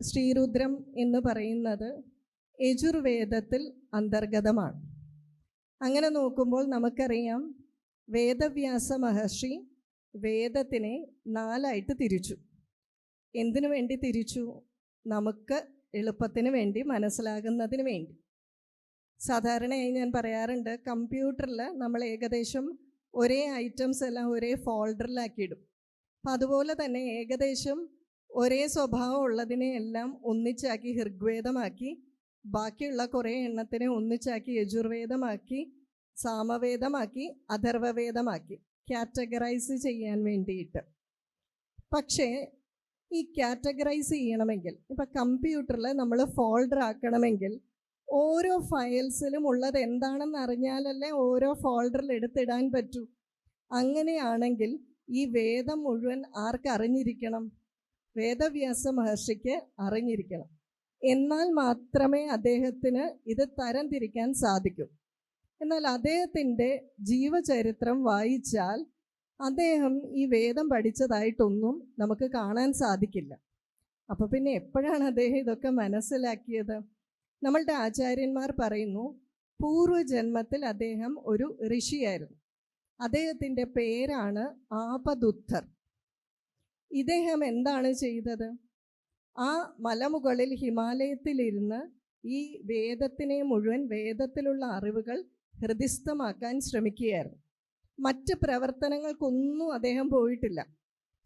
ശ്രീരുദ്രം എന്ന് പറയുന്നത് യജുർവേദത്തിൽ അന്തർഗതമാണ്. അങ്ങനെ നോക്കുമ്പോൾ നമുക്കറിയാം, വേദവ്യാസ മഹർഷി വേദത്തിനെ 4ആയിട്ട് തിരിച്ചു. എന്തിനു വേണ്ടി തിരിച്ചു? നമുക്ക് എളുപ്പത്തിന് വേണ്ടി, മനസ്സിലാകുന്നതിന് വേണ്ടി. സാധാരണയായി ഞാൻ പറയാറുണ്ട്, കമ്പ്യൂട്ടറിൽ നമ്മൾ ഏകദേശം ഒരേ ഐറ്റംസ് എല്ലാം ഒരേ ഫോൾഡറിലാക്കിയിടും. അപ്പം അതുപോലെ തന്നെ ഏകദേശം ഒരേ സ്വഭാവം ഉള്ളതിനെ എല്ലാം ഒന്നിച്ചാക്കി ഋഗ്വേദമാക്കി, ബാക്കിയുള്ള കുറേ എണ്ണത്തിനെ ഒന്നിച്ചാക്കി യജുർവേദമാക്കി, സാമവേദമാക്കി, അഥർവവേദമാക്കി കാറ്റഗറൈസ് ചെയ്യാൻ വേണ്ടിയിട്ട്. പക്ഷേ ഈ കാറ്റഗറൈസ് ചെയ്യണമെങ്കിൽ, ഇപ്പം കമ്പ്യൂട്ടറിൽ നമ്മൾ ഫോൾഡർ ആക്കണമെങ്കിൽ ഓരോ ഫയൽസിലും ഉള്ളത് എന്താണെന്ന് അറിഞ്ഞാലല്ലേ ഓരോ ഫോൾഡറിൽ എടുത്തിടാൻ പറ്റൂ. അങ്ങനെയാണെങ്കിൽ ഈ വേദം മുഴുവൻ ആർക്കറിഞ്ഞിരിക്കണം? വേദവ്യാസ മഹർഷിക്ക് അറിഞ്ഞിരിക്കണം. എന്നാൽ മാത്രമേ അദ്ദേഹത്തിന് ഇത് തരംതിരിക്കാൻ സാധിക്കൂ. എന്നാൽ അദ്ദേഹത്തിൻ്റെ ജീവചരിത്രം വായിച്ചാൽ അദ്ദേഹം ഈ വേദം പഠിച്ചതായിട്ടൊന്നും നമുക്ക് കാണാൻ സാധിക്കില്ല. അപ്പോൾ പിന്നെ എപ്പോഴാണ് അദ്ദേഹം ഇതൊക്കെ മനസ്സിലാക്കിയത്? നമ്മളുടെ ആചാര്യന്മാർ പറയുന്നു, പൂർവ്വജന്മത്തിൽ അദ്ദേഹം ഒരു ഋഷിയായിരുന്നു. അദ്ദേഹത്തിൻ്റെ പേരാണ് ആപദുത്തർ. ഇദ്ദേഹം എന്താണ് ചെയ്തത്? ആ മലമുകളിൽ ഹിമാലയത്തിലിരുന്ന് ഈ വേദത്തിനെ മുഴുവൻ, വേദത്തിലുള്ള അറിവുകൾ ഹൃദിസ്ഥമാക്കാൻ ശ്രമിക്കുകയായിരുന്നു. മറ്റ് പ്രവർത്തനങ്ങൾക്കൊന്നും അദ്ദേഹം പോയിട്ടില്ല.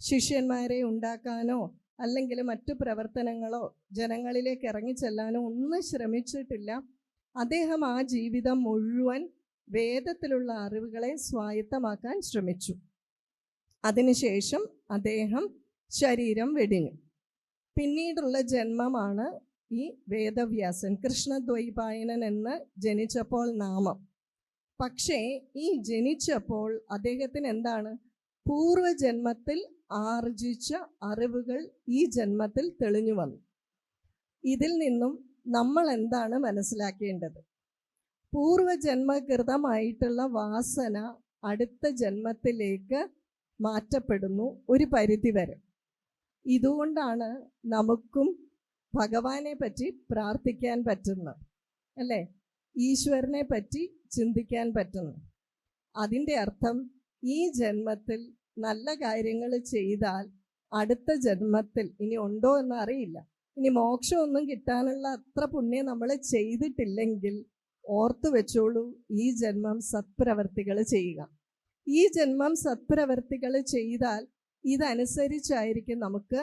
ശിഷ്യന്മാരെ ഉണ്ടാക്കാനോ അല്ലെങ്കിൽ മറ്റു പ്രവർത്തനങ്ങളോ ജനങ്ങളിലേക്ക് ഇറങ്ങിച്ചെല്ലാനോ ഒന്നും ശ്രമിച്ചിട്ടില്ല. അദ്ദേഹം ആ ജീവിതം മുഴുവൻ വേദത്തിലുള്ള അറിവുകളെ സ്വായത്തമാക്കാൻ ശ്രമിച്ചു. അതിനുശേഷം അദ്ദേഹം ശരീരം വെടിഞ്ഞു. പിന്നീടുള്ള ജന്മമാണ് ഈ വേദവ്യാസൻ, കൃഷ്ണദ്വൈപായനൻ എന്ന് ജനിച്ചപ്പോൾ നാമം. പക്ഷേ ഈ ജനിച്ചപ്പോൾ അദ്ദേഹത്തിന് എന്താണ്? പൂർവ്വജന്മത്തിൽ ആർജിച്ച അറിവുകൾ ഈ ജന്മത്തിൽ തെളിഞ്ഞു വന്നു. ഇതിൽ നിന്നും നമ്മൾ എന്താണ് മനസ്സിലാക്കേണ്ടത്? പൂർവ്വജന്മകൃതമായിട്ടുള്ള വാസന അടുത്ത ജന്മത്തിലേക്ക് മാറ്റപ്പെടുന്നു ഒരു പരിധിവരെ. ഇതുകൊണ്ടാണ് നമുക്കും ഭഗവാനെ പറ്റി പ്രാർത്ഥിക്കാൻ പറ്റുന്നത്, അല്ലേ? ഈശ്വരനെ പറ്റി ചിന്തിക്കാൻ പറ്റുന്നു. അതിൻ്റെ അർത്ഥം ഈ ജന്മത്തിൽ നല്ല കാര്യങ്ങൾ ചെയ്താൽ അടുത്ത ജന്മത്തിൽ, ഇനി ഉണ്ടോ എന്ന് അറിയില്ല, ഇനി മോക്ഷമൊന്നും കിട്ടാനുള്ള അത്ര പുണ്യം നമ്മൾ ചെയ്തിട്ടില്ലെങ്കിൽ ഓർത്തു വെച്ചോളൂ, ഈ ജന്മം സത്പ്രവർത്തികൾ ചെയ്യുക. ഈ ജന്മം സത്പ്രവർത്തികൾ ചെയ്താൽ ഇതനുസരിച്ചായിരിക്കും നമുക്ക്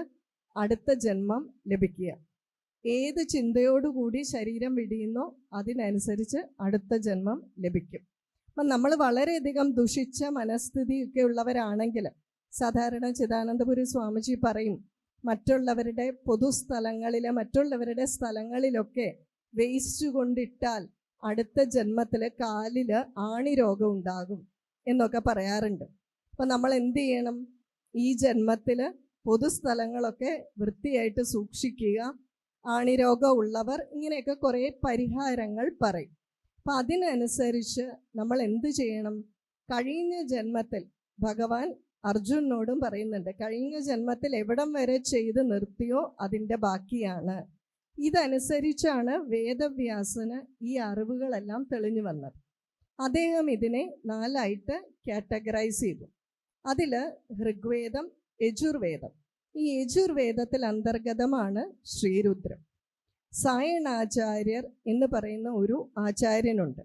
അടുത്ത ജന്മം ലഭിക്കുക. ഏത് ചിന്തയോടുകൂടി ശരീരം വിടിയുന്നോ അതിനനുസരിച്ച് അടുത്ത ജന്മം ലഭിക്കും. അപ്പം നമ്മൾ വളരെയധികം ദുഷിച്ച മനസ്ഥിതിയൊക്കെ ഉള്ളവരാണെങ്കിൽ, സാധാരണ ചിദാനന്ദപുരി സ്വാമിജി പറയും, മറ്റുള്ളവരുടെ പൊതുസ്ഥലങ്ങളിൽ, മറ്റുള്ളവരുടെ സ്ഥലങ്ങളിലൊക്കെ വേസ്റ്റ് കൊണ്ടിട്ടാൽ അടുത്ത ജന്മത്തിൽ കാലിൽ ആണിരോഗം ഉണ്ടാകും എന്നൊക്കെ പറയാറുണ്ട്. അപ്പം നമ്മൾ എന്ത് ചെയ്യണം? ഈ ജന്മത്തിൽ പൊതുസ്ഥലങ്ങളൊക്കെ വൃത്തിയായിട്ട് സൂക്ഷിക്കുക. ആണിരോഗം ഉള്ളവർ ഇങ്ങനെയൊക്കെ കുറേ പരിഹാരങ്ങൾ പറയും. അപ്പം അതിനനുസരിച്ച് നമ്മൾ എന്ത് ചെയ്യണം? കഴിഞ്ഞ ജന്മത്തിൽ ഭഗവാൻ അർജുനോടും പറയുന്നുണ്ട്, കഴിഞ്ഞ ജന്മത്തിൽ എവിടം വരെ ചെയ്ത് നിർത്തിയോ അതിൻ്റെ ബാക്കിയാണ്. ഇതനുസരിച്ചാണ് വേദവ്യാസന് ഈ അറിവുകളെല്ലാം തെളിഞ്ഞു വന്നത്. അദ്ദേഹം ഇതിനെ 4ആയിട്ട് കാറ്റഗറൈസ് ചെയ്തു. അതിൽ ഋഗ്വേദം, യജുർവേദം. ഈ യജുർവേദത്തിൽ അന്തർഗതമാണ് ശ്രീരുദ്രം. സായണാചാര്യർ എന്ന് പറയുന്ന ഒരു ആചാര്യനുണ്ട്.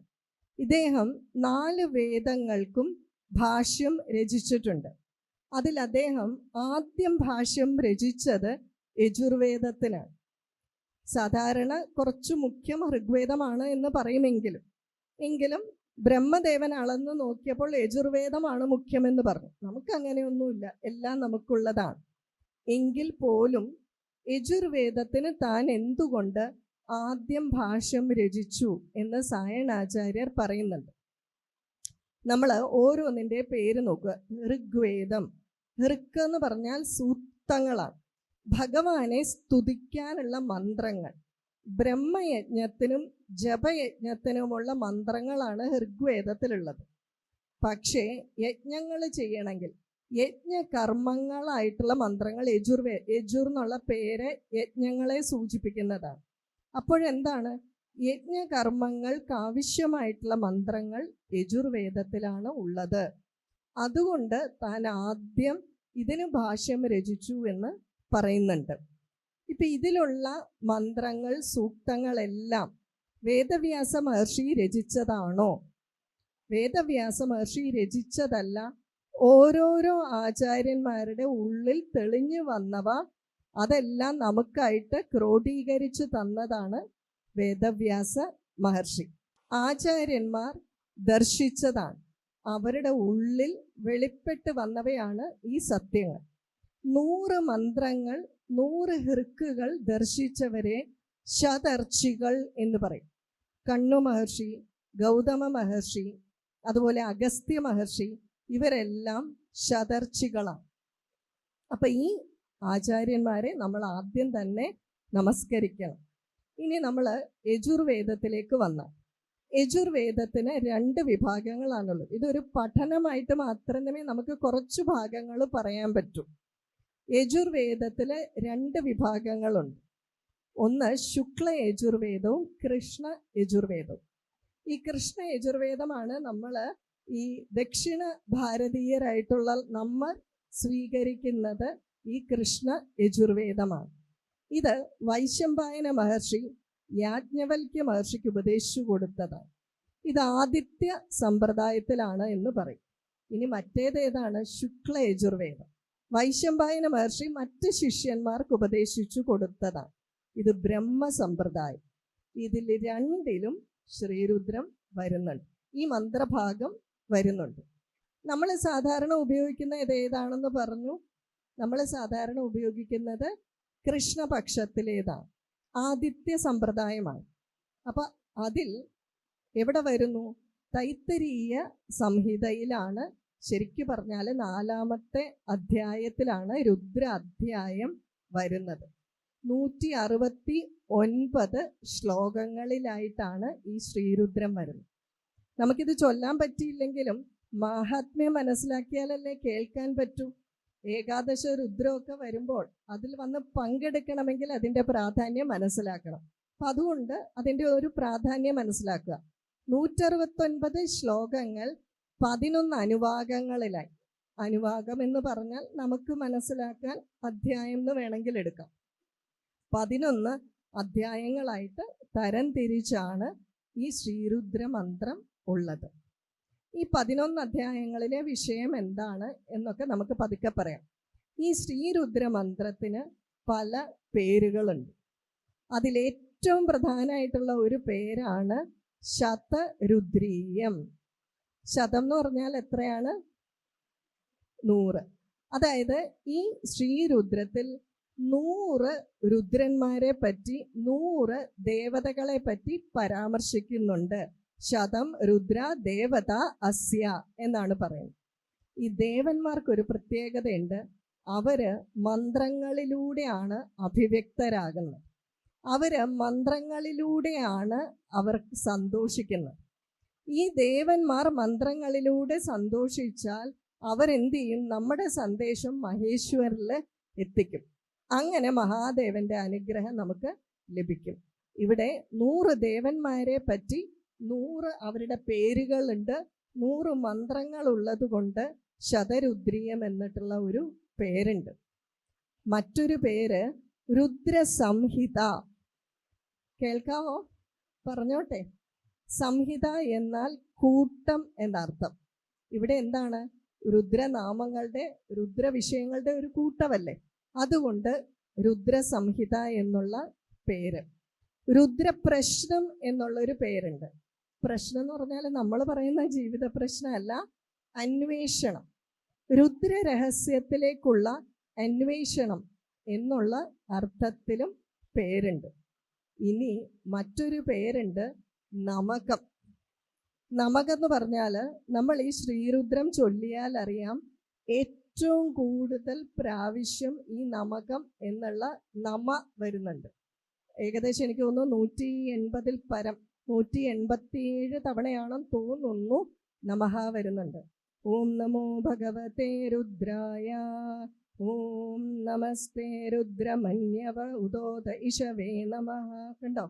ഇദ്ദേഹം 4 വേദങ്ങൾക്കും ഭാഷ്യം രചിച്ചിട്ടുണ്ട്. അതിൽ അദ്ദേഹം ആദ്യം ഭാഷ്യം രചിച്ചത് യജുർവേദത്തിനാണ്. സാധാരണ കുറച്ച് മുഖ്യം ഋഗ്വേദമാണ് എന്ന് പറയുമെങ്കിലും ബ്രഹ്മദേവൻ അളന്ന് നോക്കിയപ്പോൾ യജുർവേദമാണ് മുഖ്യമെന്ന് പറഞ്ഞു. നമുക്കങ്ങനെയൊന്നുമില്ല, എല്ലാം നമുക്കുള്ളതാണ്. എങ്കിൽ പോലും യജുർവേദത്തിന് താൻ എന്തുകൊണ്ട് ആദ്യം ഭാഷ്യം രചിച്ചു എന്ന് സായണാചാര്യർ പറയുന്നുണ്ട്. നമ്മൾ ഓരോന്നിൻ്റെ പേര് നോക്കുക. ഋഗ്വേദം, ഋക്ക് എന്ന് പറഞ്ഞാൽ സൂക്തങ്ങളാണ്, ഭഗവാനെ സ്തുതിക്കാനുള്ള മന്ത്രങ്ങൾ. ബ്രഹ്മയജ്ഞത്തിനും ജപയജ്ഞത്തിനുമുള്ള മന്ത്രങ്ങളാണ് ഋഗ്വേദത്തിലുള്ളത്. പക്ഷേ യജ്ഞങ്ങൾ ചെയ്യണമെങ്കിൽ, യജ്ഞകർമ്മങ്ങളായിട്ടുള്ള മന്ത്രങ്ങൾ. യജുർ എന്നുള്ള പേര് യജ്ഞങ്ങളെ സൂചിപ്പിക്കുന്നതാണ്. അപ്പോഴെന്താണ്? യജ്ഞകർമ്മങ്ങൾക്ക് ആവശ്യമായിട്ടുള്ള മന്ത്രങ്ങൾ യജുർവേദത്തിലാണ് ഉള്ളത്. അതുകൊണ്ട് താൻ ആദ്യം ഇതിന് ഭാഷ്യം രചിച്ചു എന്ന് പറയുന്നുണ്ട്. ഇപ്പം ഇതിലുള്ള മന്ത്രങ്ങൾ, സൂക്തങ്ങളെല്ലാം വേദവ്യാസ മഹർഷി രചിച്ചതാണോ? വേദവ്യാസ മഹർഷി രചിച്ചതല്ല. ഓരോരോ ആചാര്യന്മാരുടെ ഉള്ളിൽ തെളിഞ്ഞു വന്നവ അതെല്ലാം നമുക്കായിട്ട് ക്രോഡീകരിച്ചു തന്നതാണ് വേദവ്യാസ മഹർഷി. ആചാര്യന്മാർ ദർശിച്ചതാണ്, അവരുടെ ഉള്ളിൽ വെളിപ്പെട്ട് വന്നവയാണ് ഈ സത്യങ്ങൾ. 100 മന്ത്രങ്ങൾ, 100 ഹൃക്കുകൾ ദർശിച്ചവരെ ശതർഷികൾ എന്ന് പറയും. കണ്ണു മഹർഷി, ഗൗതമ മഹർഷി, അതുപോലെ അഗസ്ത്യ മഹർഷി, ഇവരെല്ലാം ശതർഷികളാണ്. അപ്പം ഈ ആചാര്യന്മാരെ നമ്മൾ ആദ്യം തന്നെ നമസ്കരിക്കണം. ഇനി നമ്മൾ യജുർവേദത്തിലേക്ക് വന്നാൽ, യജുർവേദത്തിന് 2 വിഭാഗങ്ങളാണുള്ളത്. ഇതൊരു പഠനമായിട്ട് മാത്രമേ നമുക്ക് കുറച്ച് ഭാഗങ്ങൾ പറയാൻ പറ്റൂ. യജുർവേദത്തിൽ 2 വിഭാഗങ്ങളുണ്ട്. ഒന്ന് ശുക്ല യജുർവേദവും കൃഷ്ണ യജുർവേദവും. ഈ കൃഷ്ണ യജുർവേദമാണ് നമ്മൾ ഈ ദക്ഷിണ ഭാരതീയരായിട്ടുള്ള നമ്മൾ സ്വീകരിക്കുന്നത്. ഈ കൃഷ്ണ യജുർവേദമാണ്. ഇത് വൈശമ്പായന മഹർഷി യാജ്ഞവൽക്യ മഹർഷിക്ക് ഉപദേശിച്ചു കൊടുത്തതാണ്. ഇത് ആദിത്യ സമ്പ്രദായത്തിലാണ് എന്ന് പറയും. ഇനി മറ്റേതേതാണ്? ശുക്ല യജുർവേദം. വൈശമ്പായന മഹർഷി മറ്റ് ശിഷ്യന്മാർക്ക് ഉപദേശിച്ചു കൊടുത്തതാണ്. ഇത് ബ്രഹ്മ സമ്പ്രദായം. ഇതിൽ 2ലും ശ്രീരുദ്രം വരുന്നുണ്ട്, ഈ മന്ത്രഭാഗം വരുന്നുണ്ട്. നമ്മൾ സാധാരണ ഉപയോഗിക്കുന്ന ഏതാണെന്ന് പറഞ്ഞു. നമ്മൾ സാധാരണ ഉപയോഗിക്കുന്നത് കൃഷ്ണപക്ഷത്തിലേതാണ്, ആദിത്യ സമ്പ്രദായമാണ്. അപ്പം അതിൽ എവിടെ വരുന്നു? തൈത്തരീയ സംഹിതയിലാണ്. ശരിക്കു പറഞ്ഞാൽ 4ാമത്തെ അധ്യായത്തിലാണ് രുദ്ര അധ്യായം വരുന്നത്. 169 ശ്ലോകങ്ങളിലായിട്ടാണ് ഈ ശ്രീരുദ്രം വരുന്നത്. നമുക്കിത് ചൊല്ലാൻ പറ്റിയില്ലെങ്കിലും മാഹാത്മ്യം മനസ്സിലാക്കിയാലല്ലേ കേൾക്കാൻ പറ്റൂ. ഏകാദശ രുദ്രമൊക്കെ വരുമ്പോൾ അതിൽ വന്ന് പങ്കെടുക്കണമെങ്കിൽ അതിൻ്റെ പ്രാധാന്യം മനസ്സിലാക്കണം. അപ്പം അതുകൊണ്ട് അതിൻ്റെ ഒരു പ്രാധാന്യം മനസ്സിലാക്കുക. 169 ശ്ലോകങ്ങൾ 11 അനുവാകങ്ങളിലായി. അനുവാകം എന്ന് പറഞ്ഞാൽ നമുക്ക് മനസ്സിലാക്കാൻ അധ്യായം എന്ന് വേണമെങ്കിൽ എടുക്കാം. 11 അധ്യായങ്ങളായിട്ട് തരം തിരിച്ചാണ് ഈ ശ്രീരുദ്ര മന്ത്രം ഉള്ളത്. ഈ 11 അധ്യായങ്ങളിലെ വിഷയം എന്താണ് എന്നൊക്കെ നമുക്ക് പതുക്കെ പറയാം. ഈ ശ്രീരുദ്ര മന്ത്രത്തിന് പല പേരുകളുണ്ട്. അതിലേറ്റവും പ്രധാനമായിട്ടുള്ള ഒരു പേരാണ് ശതരുദ്രീയം. ശതം എന്ന് പറഞ്ഞാൽ എത്രയാണ്? 100. അതായത് ഈ ശ്രീരുദ്രത്തിൽ 100 രുദ്രന്മാരെ പറ്റി, 100 ദേവതകളെ പറ്റി പരാമർശിക്കുന്നുണ്ട്. ശതം രുദ്ര ദേവത അസ്യ എന്നാണ് പറയുന്നത്. ഈ ദേവന്മാർക്കൊരു പ്രത്യേകതയുണ്ട്. അവര് മന്ത്രങ്ങളിലൂടെയാണ് അഭിവ്യക്തരാകുന്നത്. അവര് മന്ത്രങ്ങളിലൂടെയാണ് അവർക്ക് സന്തോഷിക്കുന്നത്. ഈ ദേവന്മാർ മന്ത്രങ്ങളിലൂടെ സന്തോഷിച്ചാൽ അവരെന്ത് ചെയ്യും? നമ്മുടെ സന്ദേശം മഹേശ്വരിൽ എത്തിക്കും. അങ്ങനെ മഹാദേവന്റെ അനുഗ്രഹം നമുക്ക് ലഭിക്കും. ഇവിടെ 100 ദേവന്മാരെ പറ്റി 100 അവരുടെ പേരുകളുണ്ട്. 100 മന്ത്രങ്ങൾ ഉള്ളത് കൊണ്ട് ശതരുദ്രീയം എന്നിട്ടുള്ള ഒരു പേരുണ്ട്. മറ്റൊരു പേര് രുദ്രസംഹിത. കേൾക്കാവോ? പറഞ്ഞോട്ടെ. സംഹിത എന്നാൽ കൂട്ടം എന്നർത്ഥം. ഇവിടെ എന്താണ്? രുദ്രനാമങ്ങളുടെ, രുദ്രവിഷയങ്ങളുടെ ഒരു കൂട്ടമല്ലേ. അതുകൊണ്ട് രുദ്രസംഹിത എന്നുള്ള പേര്. രുദ്രപ്രശ്നം എന്നുള്ളൊരു പേരുണ്ട്. പ്രശ്നം എന്ന് പറഞ്ഞാൽ നമ്മൾ പറയുന്ന ജീവിത പ്രശ്നമല്ല, അന്വേഷണം. രുദ്രരഹസ്യത്തിലേക്കുള്ള അന്വേഷണം എന്നുള്ള അർത്ഥത്തിലും പേരുണ്ട്. ഇനി മറ്റൊരു പേരുണ്ട് നമകം. നമകം എന്ന് പറഞ്ഞാൽ നമ്മൾ ഈ ശ്രീരുദ്രം ചൊല്ലിയാൽ അറിയാം, ഏറ്റവും കൂടുതൽ പ്രാവശ്യം ഈ നമകം എന്നുള്ള നമ വരുന്നുണ്ട്. ഏകദേശം എനിക്ക് തോന്നുന്നു 180-ൽ പരം, 187 തവണയാണെന്ന് തോന്നുന്നു നമഹ വരുന്നുണ്ട്. ഓം നമോ ഭഗവതേ രുദ്രായ. ഓം നമസ്തേ രുദ്രമന്യവ ഉദോത ഇഷവേ നമഃ. കണ്ടോ,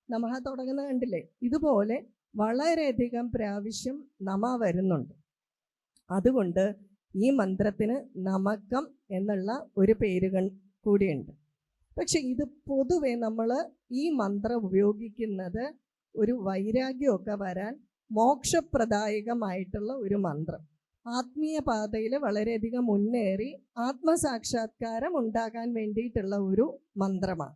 നമഃ തുടങ്ങുന്നത് കണ്ടില്ലേ? ഇതുപോലെ വളരെയധികം പ്രാവശ്യം നമ വരുന്നുണ്ട്. അതുകൊണ്ട് ഈ മന്ത്രത്തിന് നമകം എന്നുള്ള ഒരു പേരുകൾ കൂടിയുണ്ട്. പക്ഷെ ഇത് പൊതുവെ നമ്മൾ ഈ മന്ത്രം ഉപയോഗിക്കുന്നത് ഒരു വൈരാഗ്യമൊക്കെ വരാൻ മോക്ഷപ്രദായകമായിട്ടുള്ള ഒരു മന്ത്രം, ആത്മീയ പാതയിൽ വളരെയധികം മുന്നേറി ആത്മസാക്ഷാത്കാരം ഉണ്ടാകാൻ വേണ്ടിയിട്ടുള്ള ഒരു മന്ത്രമാണ്.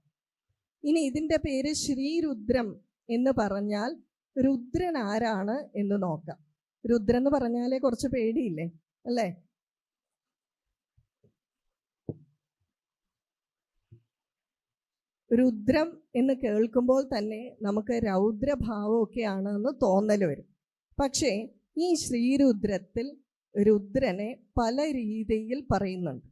ഇനി ഇതിൻ്റെ പേര് ശ്രീരുദ്രം എന്ന് പറഞ്ഞാൽ രുദ്രൻ ആരാണ് എന്ന് നോക്കാം. രുദ്രൻ എന്ന് പറഞ്ഞാലേ കുറച്ച് പേടിയില്ലേ അല്ലേ? രുദ്രം എന്ന് കേൾക്കുമ്പോൾ തന്നെ നമുക്ക് രൗദ്രഭാവമൊക്കെയാണ് എന്ന് തോന്നൽ വരും. പക്ഷേ ഈ ശ്രീരുദ്രത്തിൽ രുദ്രനെ പല രീതിയിൽ പറയുന്നുണ്ട്.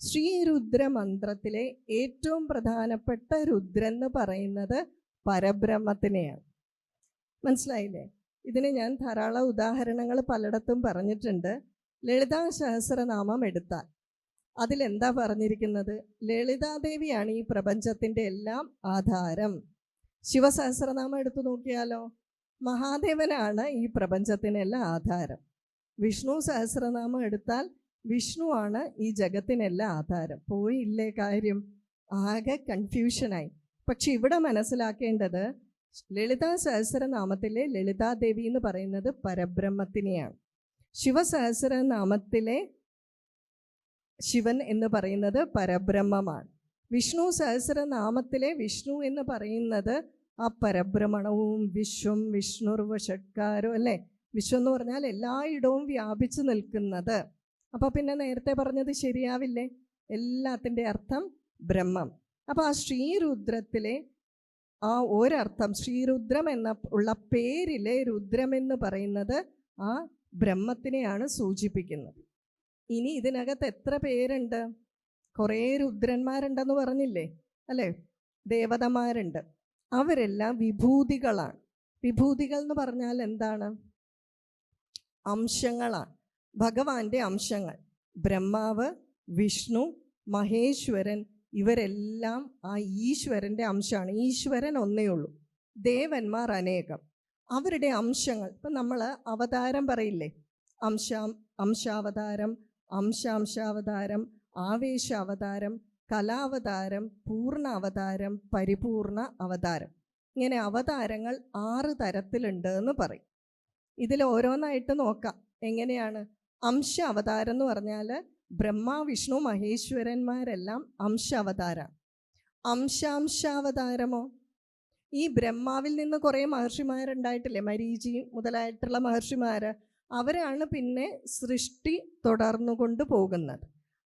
ശ്രീരുദ്ര മന്ത്രത്തിലെ ഏറ്റവും പ്രധാനപ്പെട്ട രുദ്രൻ എന്ന് പറയുന്നത് പരബ്രഹ്മത്തിനെയാണ്. മനസ്സിലായില്ലേ? ഇതിന് ഞാൻ ധാരാളം ഉദാഹരണങ്ങൾ പലയിടത്തും പറഞ്ഞിട്ടുണ്ട്. ലളിതാ സഹസ്രനാമം എടുത്താൽ അതിലെന്താ പറഞ്ഞിരിക്കുന്നത്? ലളിതാദേവിയാണ് ഈ പ്രപഞ്ചത്തിൻ്റെ എല്ലാം ആധാരം. ശിവസഹസ്രനാമം എടുത്തു നോക്കിയാലോ, മഹാദേവനാണ് ഈ പ്രപഞ്ചത്തിനെല്ലാം ആധാരം. വിഷ്ണു സഹസ്രനാമം എടുത്താൽ വിഷ്ണുവാണ് ഈ ജഗത്തിനെല്ലാം ആധാരം. പോയില്ലേ കാര്യം? ആകെ കൺഫ്യൂഷനായി. പക്ഷെ ഇവിടെ മനസ്സിലാക്കേണ്ടത് ലളിതാ സഹസ്രനാമത്തിലെ ലളിതാദേവി എന്ന് പറയുന്നത് പരബ്രഹ്മത്തിനെയാണ്. ശിവസഹസ്രനാമത്തിലെ ശിവൻ എന്ന് പറയുന്നത് പരബ്രഹ്മമാണ്. വിഷ്ണു സഹസ്രനാമത്തിലെ വിഷ്ണു എന്ന് പറയുന്നത് ആ പരബ്രഹ്മണവും വിശ്വം വിഷ്ണുർവ ഷഡ്കാരോ അല്ലേ? വിശ്വം എന്ന് പറഞ്ഞാൽ എല്ലായിടവും വ്യാപിച്ചു നിൽക്കുന്നത്. അപ്പോൾ പിന്നെ നേരത്തെ പറഞ്ഞത് ശരിയാവില്ലേ? എല്ലാത്തിൻ്റെ അർത്ഥം ബ്രഹ്മം. അപ്പോൾ ആ ശ്രീരുദ്രത്തിലെ ആ ഒരർത്ഥം, ശ്രീരുദ്രം എന്ന ഉള്ള പേരിലെ രുദ്രമെന്ന് പറയുന്നത് ആ ബ്രഹ്മത്തിനെയാണ് സൂചിപ്പിക്കുന്നത്. ഇനി ഇതിനകത്ത് എത്ര പേരുണ്ട്? കുറേ രുദ്രന്മാരുണ്ടെന്ന് പറഞ്ഞില്ലേ അല്ലേ? ദേവതമാരുണ്ട്. അവരെല്ലാം വിഭൂതികളാണ്. വിഭൂതികൾ എന്ന് പറഞ്ഞാൽ എന്താണ്? അംശങ്ങളാണ്, ഭഗവാന്റെ അംശങ്ങൾ. ബ്രഹ്മാവ്, വിഷ്ണു, മഹേശ്വരൻ ഇവരെല്ലാം ആ ഈശ്വരൻ്റെ അംശമാണ്. ഈശ്വരൻ ഒന്നേ ഉള്ളൂ, ദേവന്മാർ അനേകം. അവരുടെ അംശങ്ങൾ. ഇപ്പം നമ്മൾ അവതാരം പറയില്ലേ? അംശാവതാരം, അംശാംശാവതാരം, ആവേശാവതാരം, കലാവതാരം, പൂർണ്ണ അവതാരം, പരിപൂർണ അവതാരം. ഇങ്ങനെ അവതാരങ്ങൾ 6 തരത്തിലുണ്ട് എന്ന് പറയും. ഇതിൽ ഓരോന്നായിട്ട് നോക്കാം. എങ്ങനെയാണ്? അംശ അവതാരം എന്ന് പറഞ്ഞാൽ ബ്രഹ്മ, വിഷ്ണു, മഹേശ്വരന്മാരെല്ലാം അംശ അവതാരമാണ്. അംശാംശാവതാരമോ? ഈ ബ്രഹ്മാവിൽ നിന്ന് കുറേ മഹർഷിമാരുണ്ടായിട്ടില്ലേ? മരീചി മുതലായിട്ടുള്ള മഹർഷിമാർ. അവരാണ് പിന്നെ സൃഷ്ടി തുടർന്നുകൊണ്ട് പോകുന്നത്.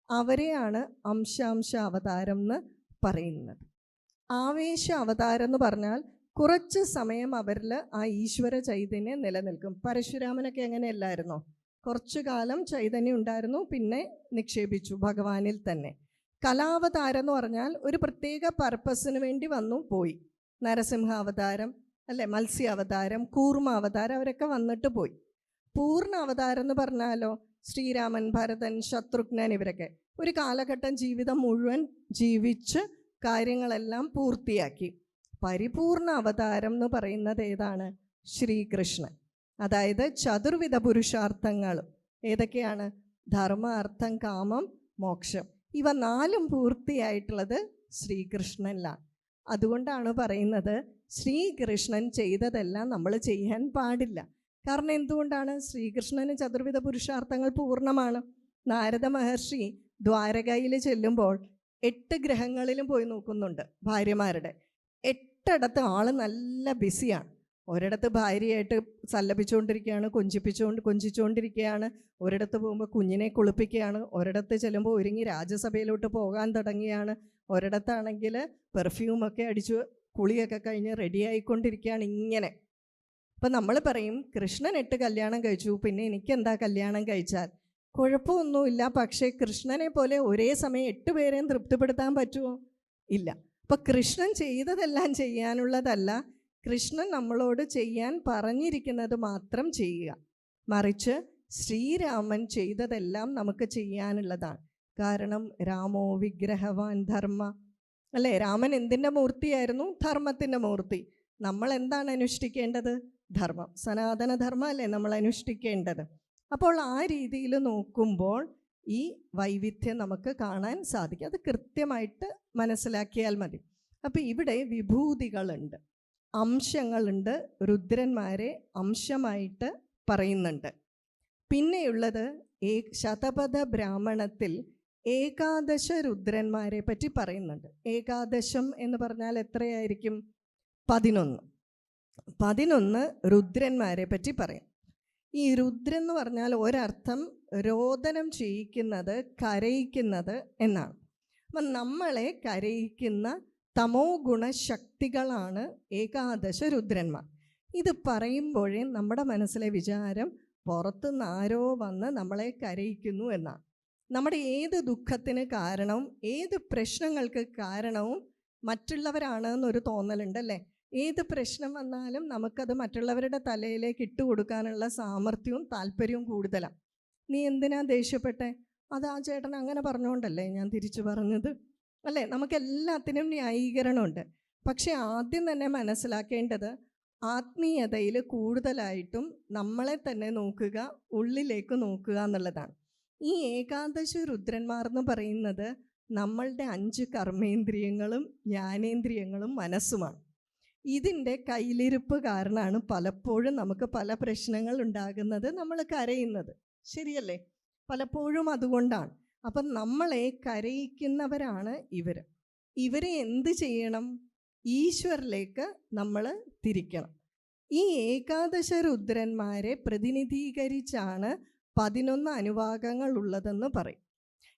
അവരെയാണ് അംശാംശ അവതാരം എന്ന് പറയുന്നത്. ആവേശ അവതാരം എന്ന് പറഞ്ഞാൽ കുറച്ച് സമയം അവരിൽ ആ ഈശ്വര ചൈതന്യം നിലനിൽക്കും. പരശുരാമനൊക്കെ എങ്ങനെയല്ലായിരുന്നോ? കുറച്ചു കാലം ചൈതന്യം ഉണ്ടായിരുന്നു, പിന്നെ നിക്ഷേപിച്ചു ഭഗവാനിൽ തന്നെ. കലാവതാരം എന്ന് പറഞ്ഞാൽ ഒരു പ്രത്യേക പർപ്പസിന് വേണ്ടി വന്നു പോയി. നരസിംഹാവതാരം അല്ലേ, മത്സ്യാവതാരം, കൂർമാവതാരം, അവരൊക്കെ വന്നിട്ട് പോയി. പൂർണ്ണ അവതാരം എന്ന് പറഞ്ഞാലോ ശ്രീരാമൻ, ഭരതൻ, ശത്രുഘ്നൻ, ഇവരൊക്കെ ഒരു കാലഘട്ടം ജീവിതം മുഴുവൻ ജീവിച്ച് കാര്യങ്ങളെല്ലാം പൂർത്തിയാക്കി. പരിപൂർണ അവതാരം എന്ന് പറയുന്നത് ഏതാണ്? ശ്രീകൃഷ്ണൻ. അതായത് ചതുർവിധ പുരുഷാർത്ഥങ്ങളും ഏതൊക്കെയാണ്? ധർമ്മ, അർത്ഥം, കാമം, മോക്ഷം. ഇവ 4 പൂർത്തിയായിട്ടുള്ളത് ശ്രീകൃഷ്ണനിലാണ്. അതുകൊണ്ടാണ് പറയുന്നത് ശ്രീകൃഷ്ണൻ ചെയ്തതെല്ലാം നമ്മൾ ചെയ്യാൻ പാടില്ല. കാരണം എന്തുകൊണ്ടാണ്? ശ്രീകൃഷ്ണന് ചതുർവിധ പുരുഷാർത്ഥങ്ങൾ പൂർണ്ണമാണ്. നാരദ മഹർഷി ദ്വാരകയിൽ ചെല്ലുമ്പോൾ 8 ഗ്രഹങ്ങളിലും പോയി നോക്കുന്നുണ്ട് ഭാര്യമാരുടെ. 8 ആൾ നല്ല ബിസിയാണ്. ഒരിടത്ത് ഭാര്യയായിട്ട് സല്ലപിച്ചുകൊണ്ടിരിക്കുകയാണ്, കൊഞ്ചിച്ചുകൊണ്ടിരിക്കുകയാണ്. ഒരിടത്ത് പോകുമ്പോൾ കുഞ്ഞിനെ കുളിപ്പിക്കുകയാണ്. ഒരിടത്ത് ചെല്ലുമ്പോൾ ഒരുങ്ങി രാജ്യസഭയിലോട്ട് പോകാൻ തുടങ്ങിയാണ്. ഒരിടത്താണെങ്കിൽ പെർഫ്യൂമൊക്കെ അടിച്ച് കുളിയൊക്കെ കഴിഞ്ഞ് റെഡിയായിക്കൊണ്ടിരിക്കുകയാണ്. ഇങ്ങനെ അപ്പം നമ്മൾ പറയും കൃഷ്ണൻ 8 കല്യാണം കഴിച്ചു, പിന്നെ എനിക്കെന്താ കല്യാണം കഴിച്ചാൽ? കുഴപ്പമൊന്നുമില്ല. പക്ഷേ കൃഷ്ണനെ പോലെ ഒരേ സമയം 8 പേരെയും തൃപ്തിപ്പെടുത്താൻ പറ്റുമോ? ഇല്ല. അപ്പം കൃഷ്ണൻ ചെയ്തതെല്ലാം ചെയ്യാനുള്ളതല്ല, കൃഷ്ണൻ നമ്മളോട് ചെയ്യാൻ പറഞ്ഞിരിക്കുന്നത് മാത്രം ചെയ്യുക. മറിച്ച് ശ്രീരാമൻ ചെയ്തതെല്ലാം നമുക്ക് ചെയ്യാനുള്ളതാണ്. കാരണം രാമോ വിഗ്രഹവാൻ ധർമ്മ, അല്ലേ? രാമൻ എന്തിൻ്റെ മൂർത്തിയായിരുന്നു? ധർമ്മത്തിൻ്റെ മൂർത്തി. നമ്മൾ എന്താണ് അനുഷ്ഠിക്കേണ്ടത്? ധർമ്മം, സനാതനധർമ്മം അല്ലേ നമ്മൾ അനുഷ്ഠിക്കേണ്ടത്. അപ്പോൾ ആ രീതിയിൽ നോക്കുമ്പോൾ ഈ വൈവിധ്യം നമുക്ക് കാണാൻ സാധിക്കും. അത് കൃത്യമായിട്ട് മനസ്സിലാക്കിയാൽ മതി. അപ്പോൾ ഇവിടെ വിഭൂതികളുണ്ട്, അംശങ്ങളുണ്ട്, രുദ്രന്മാരെ അംശമായിട്ട് പറയുന്നുണ്ട്. പിന്നെയുള്ളത് ശതപഥ ബ്രാഹ്മണത്തിൽ ഏകാദശ രുദ്രന്മാരെ പറ്റി പറയുന്നുണ്ട്. ഏകാദശം എന്ന് പറഞ്ഞാൽ എത്രയായിരിക്കും? 11 രുദ്രന്മാരെ പറ്റി പറയും. ഈ രുദ്രൻ എന്ന് പറഞ്ഞാൽ ഒരർത്ഥം രോദനം ചെയ്യിക്കുന്നത്, കരയിക്കുന്നത് എന്നാണ്. അപ്പം നമ്മളെ കരയിക്കുന്ന തമോ ഗുണശക്തികളാണ് ഏകാദശ രുദ്രന്മാർ. ഇത് പറയുമ്പോഴേ നമ്മുടെ മനസ്സിലെ വിചാരം പുറത്തുനിന്ന് ആരോ വന്ന് നമ്മളെ കരയിക്കുന്നു എന്നാണ്. നമ്മുടെ ഏത് ദുഃഖത്തിന് കാരണവും ഏത് പ്രശ്നങ്ങൾക്ക് കാരണവും മറ്റുള്ളവരാണ് എന്നൊരു തോന്നലുണ്ടല്ലേ. ഏത് പ്രശ്നം വന്നാലും നമുക്കത് മറ്റുള്ളവരുടെ തലയിലേക്ക് ഇട്ടുകൊടുക്കാനുള്ള സാമർഥ്യവും താല്പര്യവും കൂടുതലാണ്. നീ എന്തിനാ ദേഷ്യപ്പെട്ടെ? അത് ആ ചേട്ടൻ അങ്ങനെ പറഞ്ഞുകൊണ്ടല്ലേ ഞാൻ തിരിച്ചു പറഞ്ഞത്, അല്ലേ? നമുക്കെല്ലാത്തിനും ന്യായീകരണമുണ്ട്. പക്ഷെ ആദ്യം തന്നെ മനസ്സിലാക്കേണ്ടത് ആത്മീയതയിൽ കൂടുതലായിട്ടും നമ്മളെ തന്നെ നോക്കുക, ഉള്ളിലേക്ക് നോക്കുക എന്നുള്ളതാണ്. ഈ ഏകാദശ രുദ്രന്മാർ എന്ന് പറയുന്നത് നമ്മളുടെ 5 കർമ്മേന്ദ്രിയങ്ങളും ജ്ഞാനേന്ദ്രിയങ്ങളും മനസ്സുമാണ്. ഇതിൻ്റെ കയ്യിലിരിപ്പ് കാരണമാണ് പലപ്പോഴും നമുക്ക് പല പ്രശ്നങ്ങൾ ഉണ്ടാകുന്നത്, നമ്മൾ കരയുന്നത്. ശരിയല്ലേ? പലപ്പോഴും അതുകൊണ്ടാണ്. അപ്പം നമ്മളെ കരയിക്കുന്നവരാണ് ഇവർ. ഇവരെ എന്ത് ചെയ്യണം? ഈശ്വരിലേക്ക് നമ്മൾ തിരിക്കണം. ഈ ഏകാദശ രുദ്രന്മാരെ പ്രതിനിധീകരിച്ചാണ് 11 അനുവാകങ്ങൾ ഉള്ളതെന്ന് പറയും.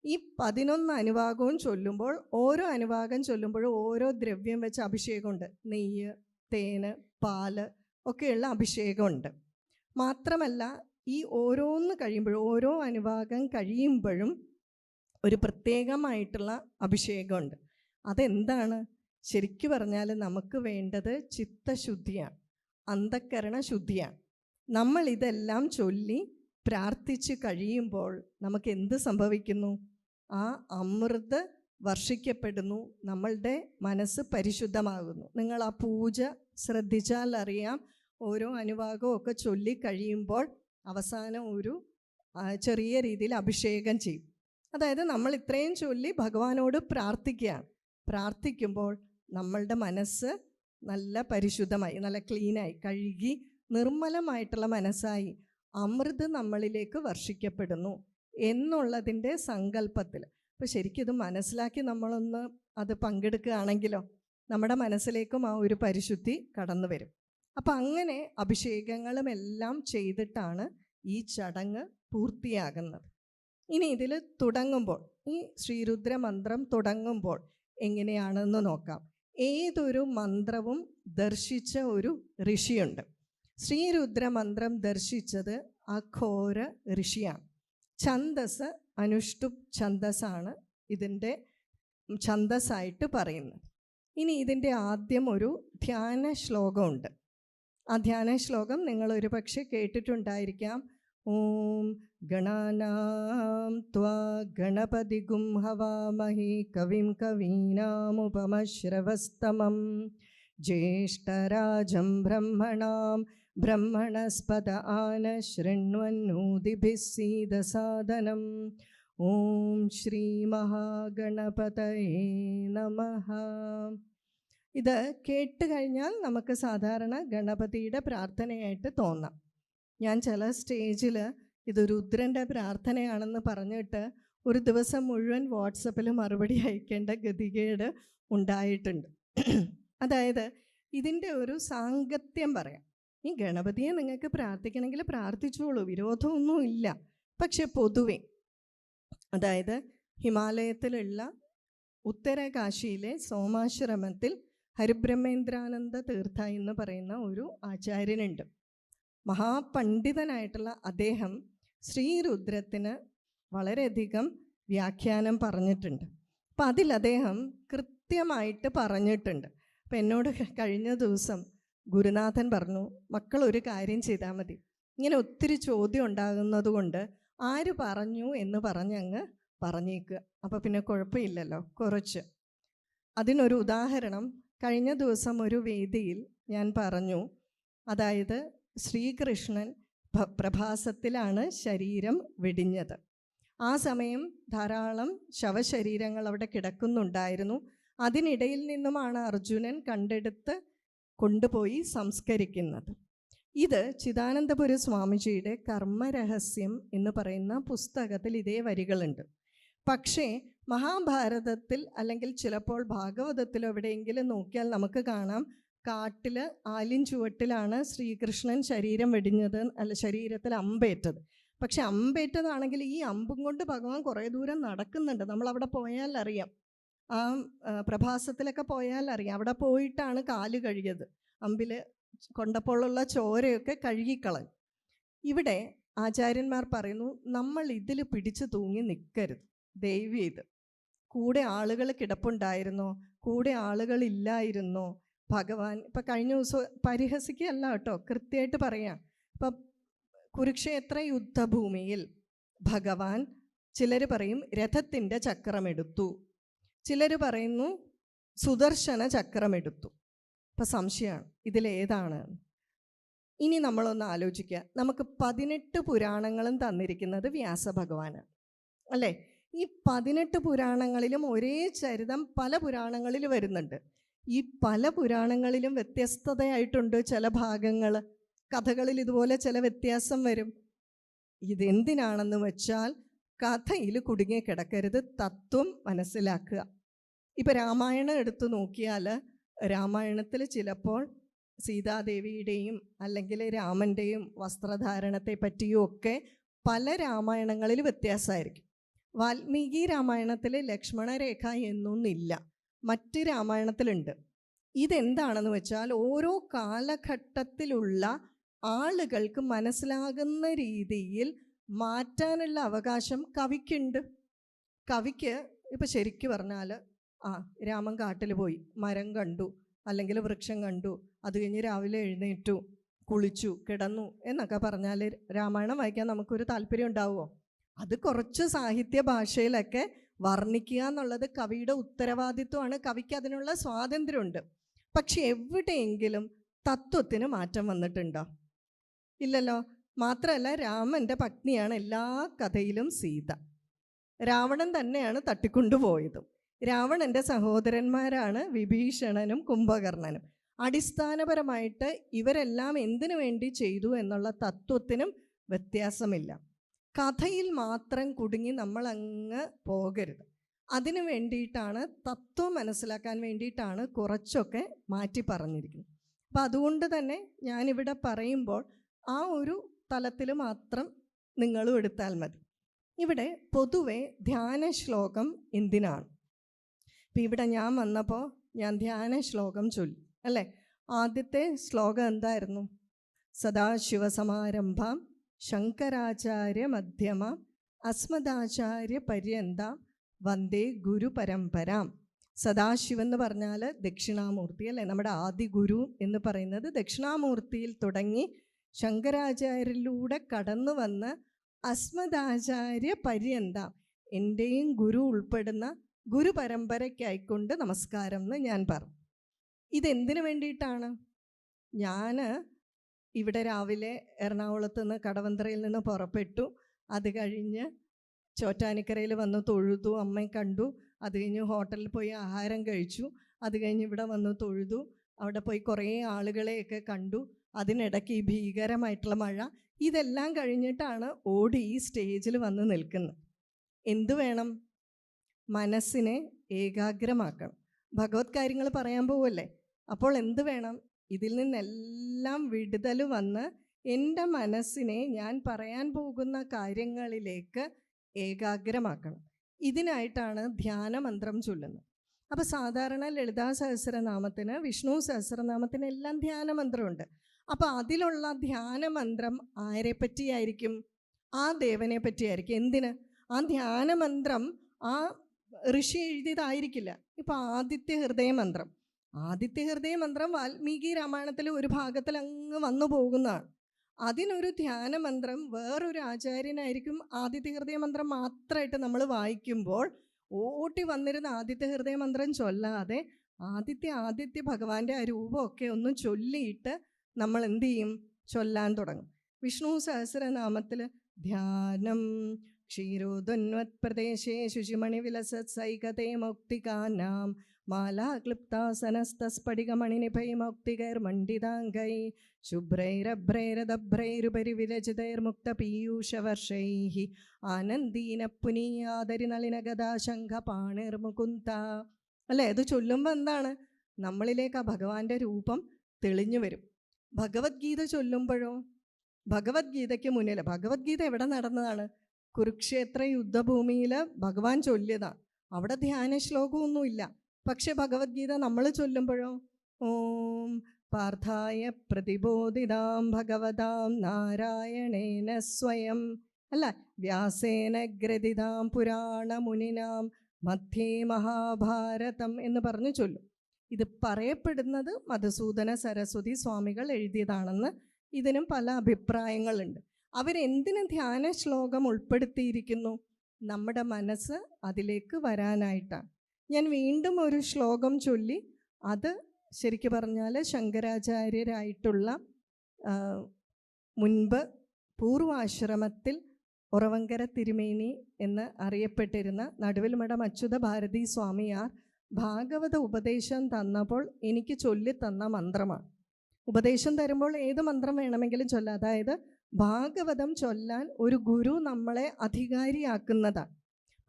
ഈ 11 അനുവാകവും ചൊല്ലുമ്പോൾ ഓരോ അനുവാകം ചൊല്ലുമ്പോഴും ഓരോ ദ്രവ്യം വെച്ച് അഭിഷേകമുണ്ട്. നെയ്യ്, തേന്, പാല് ഒക്കെയുള്ള അഭിഷേകമുണ്ട്. മാത്രമല്ല ഈ ഓരോന്ന് കഴിയുമ്പോഴും ഓരോ അനുവാകം കഴിയുമ്പോഴും ഒരു പ്രത്യേകമായിട്ടുള്ള അഭിഷേകമുണ്ട്. അതെന്താണ്? ശരിക്കു പറഞ്ഞാൽ നമുക്ക് വേണ്ടത് ചിത്തശുദ്ധിയാണ്, അന്ധക്കരണ ശുദ്ധിയാണ്. നമ്മൾ ഇതെല്ലാം ചൊല്ലി പ്രാർത്ഥിച്ച് കഴിയുമ്പോൾ നമുക്ക് എന്ത് സംഭവിക്കുന്നു? ആ അമൃത് വർഷിക്കപ്പെടുന്നു, നമ്മളുടെ മനസ്സ് പരിശുദ്ധമാകുന്നു. നിങ്ങൾ ആ പൂജ ശ്രദ്ധിച്ചാൽ അറിയാം. ഓരോ അനുവാകവും ഒക്കെ ചൊല്ലി കഴിയുമ്പോൾ അവസാനം ഒരു ചെറിയ രീതിയിൽ അഭിഷേകം ചെയ്യും. അതായത് നമ്മൾ ഇത്രയും ചൊല്ലി ഭഗവാനോട് പ്രാർത്ഥിക്കുകയാണ്. പ്രാർത്ഥിക്കുമ്പോൾ നമ്മളുടെ മനസ്സ് നല്ല പരിശുദ്ധമായി, നല്ല ക്ലീനായി, കഴുകി നിർമ്മലമായിട്ടുള്ള മനസ്സായി അമൃത് നമ്മളിലേക്ക് വർഷിക്കപ്പെടുന്നു എന്നുള്ളതിൻ്റെ സങ്കല്പത്തിൽ. അപ്പോൾ ശരിക്കും ഇത് മനസ്സിലാക്കി നമ്മളൊന്ന് അത് പങ്കെടുക്കുകയാണെങ്കിലോ നമ്മുടെ മനസ്സിലേക്കും ആ ഒരു പരിശുദ്ധി കടന്നു വരും. അപ്പം അങ്ങനെ അഭിഷേകങ്ങളും എല്ലാം ചെയ്തിട്ടാണ് ഈ ചടങ്ങ് പൂർത്തിയാകുന്നത്. ഇനി ഇതിൽ തുടങ്ങുമ്പോൾ, ഈ ശ്രീരുദ്ര മന്ത്രം തുടങ്ങുമ്പോൾ എങ്ങനെയാണെന്ന് നോക്കാം. ഏതൊരു മന്ത്രവും ദർശിച്ച ഒരു ഋഷിയുണ്ട്. ശ്രീരുദ്ര മന്ത്രം ദർശിച്ചത് അഘോര ഋഷിയാണ്. ഛന്ദസ് അനുഷ്ടുപ് ഛന്ദസ്സാണ് ഇതിൻ്റെ ഛന്ദസ്സായിട്ട് പറയുന്നത്. ഇനി ഇതിൻ്റെ ആദ്യം ഒരു ധ്യാന ശ്ലോകമുണ്ട്. ആ ധ്യാന ശ്ലോകം നിങ്ങൾ ഒരു പക്ഷേ കേട്ടിട്ടുണ്ടായിരിക്കാം. ഓം ഗണാനാം ത്വാ ഗണപതിഗും ഹവാമഹി കവിം കവീനാമുപമശ്രവസ്തമം ജ്യേഷ്ഠരാജം ബ്രഹ്മണാം ബ്രഹ്മണസ്പത ആന ശൃണ്വന്നോതിഭിः സീദസാദനം. ഓം ശ്രീ മഹാഗണപതയേ നമഃ. ഇത് കേട്ട് കഴിഞ്ഞാൽ നമുക്ക് സാധാരണ ഗണപതിയുടെ പ്രാർത്ഥനയായിട്ട് തോന്നാം. ഞാൻ ചില സ്റ്റേജിൽ ഇത് രുദ്രൻ്റെ പ്രാർത്ഥനയാണെന്ന് പറഞ്ഞിട്ട് ഒരു ദിവസം മുഴുവൻ വാട്സപ്പിൽ മറുപടി അയക്കേണ്ട ഗതികേട് ഉണ്ടായിട്ടുണ്ട്. അതായത് ഇതിൻ്റെ ഒരു സാങ്കത്യം പറയാം. ഈ ഗണപതിയെ നിങ്ങൾക്ക് പ്രാർത്ഥിക്കണമെങ്കിൽ പ്രാർത്ഥിച്ചോളൂ, വിരോധമൊന്നും ഇല്ല. പക്ഷെ പൊതുവെ, അതായത് ഹിമാലയത്തിലുള്ള ഉത്തരകാശിയിലെ സോമാശ്രമത്തിൽ ഹരിബ്രഹ്മേന്ദ്രാനന്ദ തീർത്ഥ എന്ന് പറയുന്ന ഒരു ആചാര്യനുണ്ട്. മഹാപണ്ഡിതനായിട്ടുള്ള അദ്ദേഹം ശ്രീരുദ്രത്തിന് വളരെയധികം വ്യാഖ്യാനം പറഞ്ഞിട്ടുണ്ട്. അപ്പം അതിൽ അദ്ദേഹം കൃത്യമായിട്ട് പറഞ്ഞിട്ടുണ്ട്. അപ്പം എന്നോട് കഴിഞ്ഞ ദിവസം ഗുരുനാഥൻ പറഞ്ഞു, മക്കൾ ഒരു കാര്യം ചെയ്താൽ മതി, ഇങ്ങനെ ഒത്തിരി ചോദ്യം ഉണ്ടാകുന്നത് കൊണ്ട് ആര് പറഞ്ഞു എന്ന് പറഞ്ഞങ്ങ് പറഞ്ഞേക്കുക. അപ്പോൾ പിന്നെ കുഴപ്പമില്ലല്ലോ കുറച്ച്. അതിനൊരു ഉദാഹരണം കഴിഞ്ഞ ദിവസം ഒരു വേദിയിൽ ഞാൻ പറഞ്ഞു. അതായത് ശ്രീകൃഷ്ണൻ പ്രഭാസത്തിലാണ് ശരീരം വെടിഞ്ഞത്. ആ സമയം ധാരാളം ശവശരീരങ്ങൾ അവിടെ കിടക്കുന്നുണ്ടായിരുന്നു. അതിനിടയിൽ നിന്നുമാണ് അർജുനൻ കണ്ടെടുത്ത് കൊണ്ടുപോയി സംസ്കരിക്കുന്നത്. ഇത് ചിദാനന്ദപുര സ്വാമിജിയുടെ കർമ്മരഹസ്യം എന്ന് പറയുന്ന പുസ്തകത്തിൽ ഇതേ വരികളുണ്ട്. പക്ഷേ മഹാഭാരതത്തിൽ അല്ലെങ്കിൽ ചിലപ്പോൾ ഭാഗവതത്തിലോ എവിടെയെങ്കിലും നോക്കിയാൽ നമുക്ക് കാണാം, കാട്ടിൽ ആലിൻ ചുവട്ടിലാണ് ശ്രീകൃഷ്ണൻ ശരീരം വെടിഞ്ഞത്, അല്ല ശരീരത്തിൽ അമ്പേറ്റത്. പക്ഷെ അമ്പേറ്റതാണെങ്കിൽ ഈ അമ്പും കൊണ്ട് ഭഗവാൻ കുറേ ദൂരം നടക്കുന്നുണ്ട്. നമ്മളവിടെ പോയാൽ അറിയാം, ആ പ്രഭാസത്തിലൊക്കെ പോയാൽ അറിയാം. അവിടെ പോയിട്ടാണ് കാല് കഴുകിയത്. അമ്പിൽ കൊണ്ടപ്പോഴുള്ള ചോരയൊക്കെ കഴുകിക്കളഞ്ഞു. ഇവിടെ ആചാര്യന്മാർ പറയുന്നു, നമ്മൾ ഇതിൽ പിടിച്ചു തൂങ്ങി നിൽക്കരുത്. ദയവ് ചെയ്ത് കൂടെ ആളുകൾ കിടപ്പുണ്ടായിരുന്നോ, കൂടെ ആളുകളില്ലായിരുന്നോ, ഭഗവാൻ ഇപ്പം കഴിഞ്ഞ ദിവസം പരിഹസിക്കുകയല്ല കേട്ടോ, കൃത്യമായിട്ട് പറയാം. ഇപ്പം കുരുക്ഷേത്ര യുദ്ധഭൂമിയിൽ ഭഗവാൻ, ചിലർ പറയും രഥത്തിൻ്റെ ചക്രമെടുത്തു, ചിലർ പറയുന്നു സുദർശന ചക്രമെടുത്തു. ഇപ്പം സംശയമാണ് ഇതിലേതാണ്. ഇനി നമ്മളൊന്ന് ആലോചിക്കുക. നമുക്ക് 18 പുരാണങ്ങളും തന്നിരിക്കുന്നത് വ്യാസഭഗവാനാണ് അല്ലേ? ഈ 18 പുരാണങ്ങളിലും ഒരേ ചരിതം പല പുരാണങ്ങളിൽ വരുന്നുണ്ട്. ഈ പല പുരാണങ്ങളിലും വ്യത്യസ്തതയായിട്ടുണ്ട്. ചില ഭാഗങ്ങൾ കഥകളിൽ ഇതുപോലെ ചില വ്യത്യാസം വരും. ഇതെന്തിനാണെന്ന് വെച്ചാൽ കഥയിൽ കുടുങ്ങി കിടക്കരുത്, തത്വം മനസ്സിലാക്കുക. ഇപ്പം രാമായണം എടുത്തു നോക്കിയാൽ രാമായണത്തിൽ ചിലപ്പോൾ സീതാദേവിയുടെയും അല്ലെങ്കിൽ രാമൻ്റെയും വസ്ത്രധാരണത്തെ പറ്റിയും ഒക്കെ പല രാമായണങ്ങളിൽ വ്യത്യാസമായിരിക്കും. വാൽമീകി രാമായണത്തിൽ ലക്ഷ്മണരേഖ എന്നൊന്നില്ല, മറ്റ് രാമായണത്തിലുണ്ട്. ഇതെന്താണെന്ന് വെച്ചാൽ ഓരോ കാലഘട്ടത്തിലുള്ള ആളുകൾക്ക് മനസ്സിലാകുന്ന രീതിയിൽ മാറ്റാനുള്ള അവകാശം കവിക്കുണ്ട്. കവിക്ക് ഇപ്പം ശരിക്കും പറഞ്ഞാൽ രാമൻ കാട്ടിൽ പോയി മരം കണ്ടു അല്ലെങ്കിൽ വൃക്ഷം കണ്ടു, അത് കഴിഞ്ഞ് രാവിലെ എഴുന്നേറ്റു, കുളിച്ചു, കിടന്നു എന്നൊക്കെ പറഞ്ഞാൽ രാമായണം വായിക്കാൻ നമുക്കൊരു താല്പര്യം ഉണ്ടാവുമോ? അത് കുറച്ച് സാഹിത്യ ഭാഷയിലൊക്കെ വർണ്ണിക്കുക എന്നുള്ളത് കവിയുടെ ഉത്തരവാദിത്വമാണ്. കവിക്ക് അതിനുള്ള സ്വാതന്ത്ര്യമുണ്ട്. പക്ഷെ എവിടെയെങ്കിലും തത്വത്തിന് മാറ്റം വന്നിട്ടുണ്ടോ? ഇല്ലല്ലോ. മാത്രമല്ല, രാമൻ്റെ പത്നിയാണ് എല്ലാ കഥയിലും സീത. രാവണൻ തന്നെയാണ് തട്ടിക്കൊണ്ടുപോയതും. രാവണൻ്റെ സഹോദരന്മാരാണ് വിഭീഷണനും കുംഭകർണനും. അടിസ്ഥാനപരമായിട്ട് ഇവരെല്ലാം എന്തിനു വേണ്ടി ചെയ്തു എന്നുള്ള തത്വത്തിനും വ്യത്യാസമില്ല. കഥയിൽ മാത്രം കുടുങ്ങി നമ്മൾ അങ്ങ് പോകരുത്. അതിനു വേണ്ടിയിട്ടാണ്, തത്വം മനസ്സിലാക്കാൻ വേണ്ടിയിട്ടാണ് കുറച്ചൊക്കെ മാറ്റി പറഞ്ഞിരിക്കുന്നത്. അപ്പം അതുകൊണ്ട് തന്നെ ഞാനിവിടെ പറയുമ്പോൾ ആ ഒരു തലത്തിൽ മാത്രം നിങ്ങളും എടുത്താൽ മതി. ഇവിടെ പൊതുവെ ധ്യാന ശ്ലോകം എന്തിനാണ്? ഇപ്പം ഇവിടെ ഞാൻ വന്നപ്പോൾ ഞാൻ ധ്യാന ശ്ലോകം ചൊല്ലി അല്ലേ? ആദ്യത്തെ ശ്ലോകം എന്തായിരുന്നു? സദാശിവസമാരംഭാം ശങ്കരാചാര്യ മധ്യമ അസ്മദാചാര്യ പര്യന്താം വന്ദേ ഗുരു പരമ്പരാം. സദാശിവൻ എന്ന് പറഞ്ഞാൽ ദക്ഷിണാമൂർത്തി അല്ലേ? നമ്മുടെ ആദി ഗുരു എന്ന് പറയുന്നത് ദക്ഷിണാമൂർത്തിയിൽ തുടങ്ങി ശങ്കരാചാര്യരിലൂടെ കടന്നു വന്ന് അസ്മദാചാര്യ പര്യന്താം, എൻ്റെയും ഗുരു ഉൾപ്പെടുന്ന ഗുരു പരമ്പരയ്ക്കായിക്കൊണ്ട് നമസ്കാരം എന്ന് ഞാൻ പറഞ്ഞു. ഇതെന്തിനു വേണ്ടിയിട്ടാണ്? ഞാൻ ഇവിടെ രാവിലെ എറണാകുളത്ത് നിന്ന് കടവന്ത്രയിൽ നിന്ന് പുറപ്പെട്ടു. അത് കഴിഞ്ഞ് ചോറ്റാനിക്കരയിൽ വന്ന് തൊഴുതു, അമ്മയെ കണ്ടു. അത് കഴിഞ്ഞ് ഹോട്ടലിൽ പോയി ആഹാരം കഴിച്ചു. അത് കഴിഞ്ഞ് ഇവിടെ വന്ന് തൊഴുതു. അവിടെ പോയി കുറേ ആളുകളെയൊക്കെ കണ്ടു. അതിനിടയ്ക്ക് ഈ ഭീകരമായിട്ടുള്ള മഴ, ഇതെല്ലാം കഴിഞ്ഞിട്ടാണ് ഓടി ഈ സ്റ്റേജിൽ വന്ന് നിൽക്കുന്നത്. എന്തു വേണം? മനസ്സിനെ ഏകാഗ്രമാക്കണം. ഭഗവത് കാര്യങ്ങൾ പറയാൻ പോവല്ലേ? അപ്പോൾ എന്ത് വേണം? ഇതിൽ നിന്നെല്ലാം വിടുതൽ വന്ന് എൻ്റെ മനസ്സിനെ ഞാൻ പറയാൻ പോകുന്ന കാര്യങ്ങളിലേക്ക് ഏകാഗ്രമാക്കണം. ഇതിനായിട്ടാണ് ധ്യാനമന്ത്രം ചൊല്ലുന്നത്. അപ്പോൾ സാധാരണ ലളിതാ സഹസ്രനാമത്തിന്, വിഷ്ണു സഹസ്രനാമത്തിന് എല്ലാം ധ്യാനമന്ത്രമുണ്ട്. അപ്പോൾ അതിലുള്ള ധ്യാനമന്ത്രം ആരെ പറ്റിയായിരിക്കും? ആ ദേവനെ പറ്റിയായിരിക്കും. എന്തിന്? ആ ധ്യാനമന്ത്രം ആ ഋഷി എഴുതിയതായിരിക്കില്ല. ഇപ്പോൾ ആദിത്യ ഹൃദയമന്ത്രം, ആദിത്യ ഹൃദയമന്ത്രം വാൽമീകി രാമായണത്തിൽ ഒരു ഭാഗത്തിൽ അങ്ങ് വന്നു പോകുന്നതാണ്. അതിനൊരു ധ്യാനമന്ത്രം വേറൊരു ആചാര്യനായിരിക്കും ആദിത്യ ഹൃദയമന്ത്രം മാത്രമായിട്ട് നമ്മൾ വായിക്കുമ്പോൾ ഓട്ടി വന്നിരുന്ന ആദിത്യ ഹൃദയമന്ത്രം ചൊല്ലാതെ ആദിത്യ ഭഗവാന്റെ ആ രൂപമൊക്കെ ഒന്ന് ചൊല്ലിയിട്ട് നമ്മൾ എന്ത് ചെയ്യും? ചൊല്ലാൻ തുടങ്ങും. വിഷ്ണു സഹസ്രനാമത്തിൽ ധ്യാനം ക്ഷീരോദന്വത്പ്രദേശേ ശുചിമണി വിലസത് സൈകതേ മൗക്തികാനാം മാലാക്ലിപ്താസനസ്തസ്ഫടികമണിനിഭൈ മൗക്തികൈർമണ്ഡിതാംഗൈ ശുഭ്രൈരഭ്രൈരദഭ്രൈരുപരി വിരചിതൈർമുക്തപീയൂഷവർഷൈഃ ആനന്ദീന പുനീയാദരിനളിനഗദാശംഖപാണിർമുകുന്ദ. അല്ലേ? ഇത് ചൊല്ലുമ്പോൾ എന്താണ്? നമ്മളിലേക്ക് ആ ഭഗവാന്റെ രൂപം തെളിഞ്ഞു വരും. ഭഗവത്ഗീത ചൊല്ലുമ്പോഴോ? ഭഗവത്ഗീതയ്ക്ക് മുന്നിൽ, ഭഗവത്ഗീത എവിടെ നടന്നതാണ്? കുരുക്ഷേത്ര യുദ്ധഭൂമിയിൽ ഭഗവാൻ ചൊല്ലിയതാണ്. അവിടെ ധ്യാന ശ്ലോകമൊന്നുമില്ല. പക്ഷെ ഭഗവത്ഗീത നമ്മൾ ചൊല്ലുമ്പോഴോ? ഓം പാർത്ഥായ പ്രതിബോധിതാം ഭഗവതാം നാരായണേന സ്വയം, അല്ല, വ്യാസേന ഗ്രഥിതാം പുരാണമുനിനാം മധ്യേ മഹാഭാരതം എന്ന് പറഞ്ഞു ചൊല്ലും. ഇത് പറയപ്പെടുന്നത് മധുസൂദന സരസ്വതി സ്വാമികൾ എഴുതിയതാണെന്ന്. ഇതിനും പല അഭിപ്രായങ്ങളുണ്ട്. അവരെന്തിന് ധ്യാന ശ്ലോകം ഉൾപ്പെടുത്തിയിരിക്കുന്നു? നമ്മുടെ മനസ്സ് അതിലേക്ക് വരാനായിട്ടാണ്. ഞാൻ വീണ്ടും ഒരു ശ്ലോകം ചൊല്ലി, അത് ശരിക്കു പറഞ്ഞാൽ ശങ്കരാചാര്യരായിട്ടുള്ള മുൻപ് പൂർവാശ്രമത്തിൽ ഉറവങ്കര തിരുമേനി എന്ന് അറിയപ്പെട്ടിരുന്ന നടുവിൽമഠം അച്യുത ഭാരതി സ്വാമിയാർ ഭാഗവത ഉപദേശം തന്നപ്പോൾ എനിക്ക് ചൊല്ലിത്തന്ന മന്ത്രമാണ്. ഉപദേശം തരുമ്പോൾ ഏത് മന്ത്രം വേണമെങ്കിലും ചൊല്ലാം. അതായത് ഭാഗവതം ചൊല്ലാൻ ഒരു ഗുരു നമ്മളെ അധികാരിയാക്കുന്നതാണ്.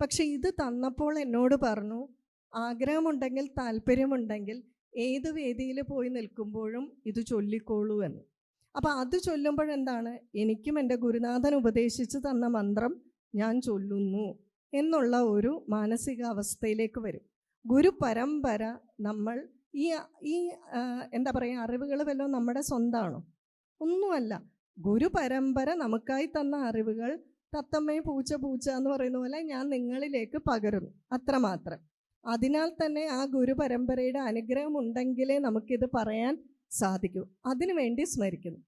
പക്ഷെ ഇത് തന്നപ്പോൾ എന്നോട് പറഞ്ഞു, ആഗ്രഹമുണ്ടെങ്കിൽ, താല്പര്യമുണ്ടെങ്കിൽ ഏത് വേദിയിൽ പോയി നിൽക്കുമ്പോഴും ഇത് ചൊല്ലിക്കോളൂ എന്ന്. അപ്പം അത് ചൊല്ലുമ്പോഴെന്താണ്? എനിക്കും എൻ്റെ ഗുരുനാഥൻ ഉപദേശിച്ച് തന്ന മന്ത്രം ഞാൻ ചൊല്ലുന്നു എന്നുള്ള ഒരു മാനസികാവസ്ഥയിലേക്ക് വരും. ഗുരു പരമ്പര നമ്മൾ ഈ എന്താ പറയുക, അറിവുകൾ വല്ലതും നമ്മുടെ സ്വന്തമാണോ? ഒന്നുമല്ല. ഗുരു പരമ്പര നമുക്കായി തന്ന അറിവുകൾ തത്തമ്മേ പൂച്ച പൂച്ച എന്ന് പറയുന്ന പോലെ ഞാൻ നിങ്ങളിലേക്ക് പകരുന്നു, അത്രമാത്രം. അതിനാൽ തന്നെ ആ ഗുരു പരമ്പരയുടെ അനുഗ്രഹം ഉണ്ടെങ്കിലേ നമുക്കിത് പറയാൻ സാധിക്കൂ. അതിനു വേണ്ടി സ്മരിക്കുന്നു.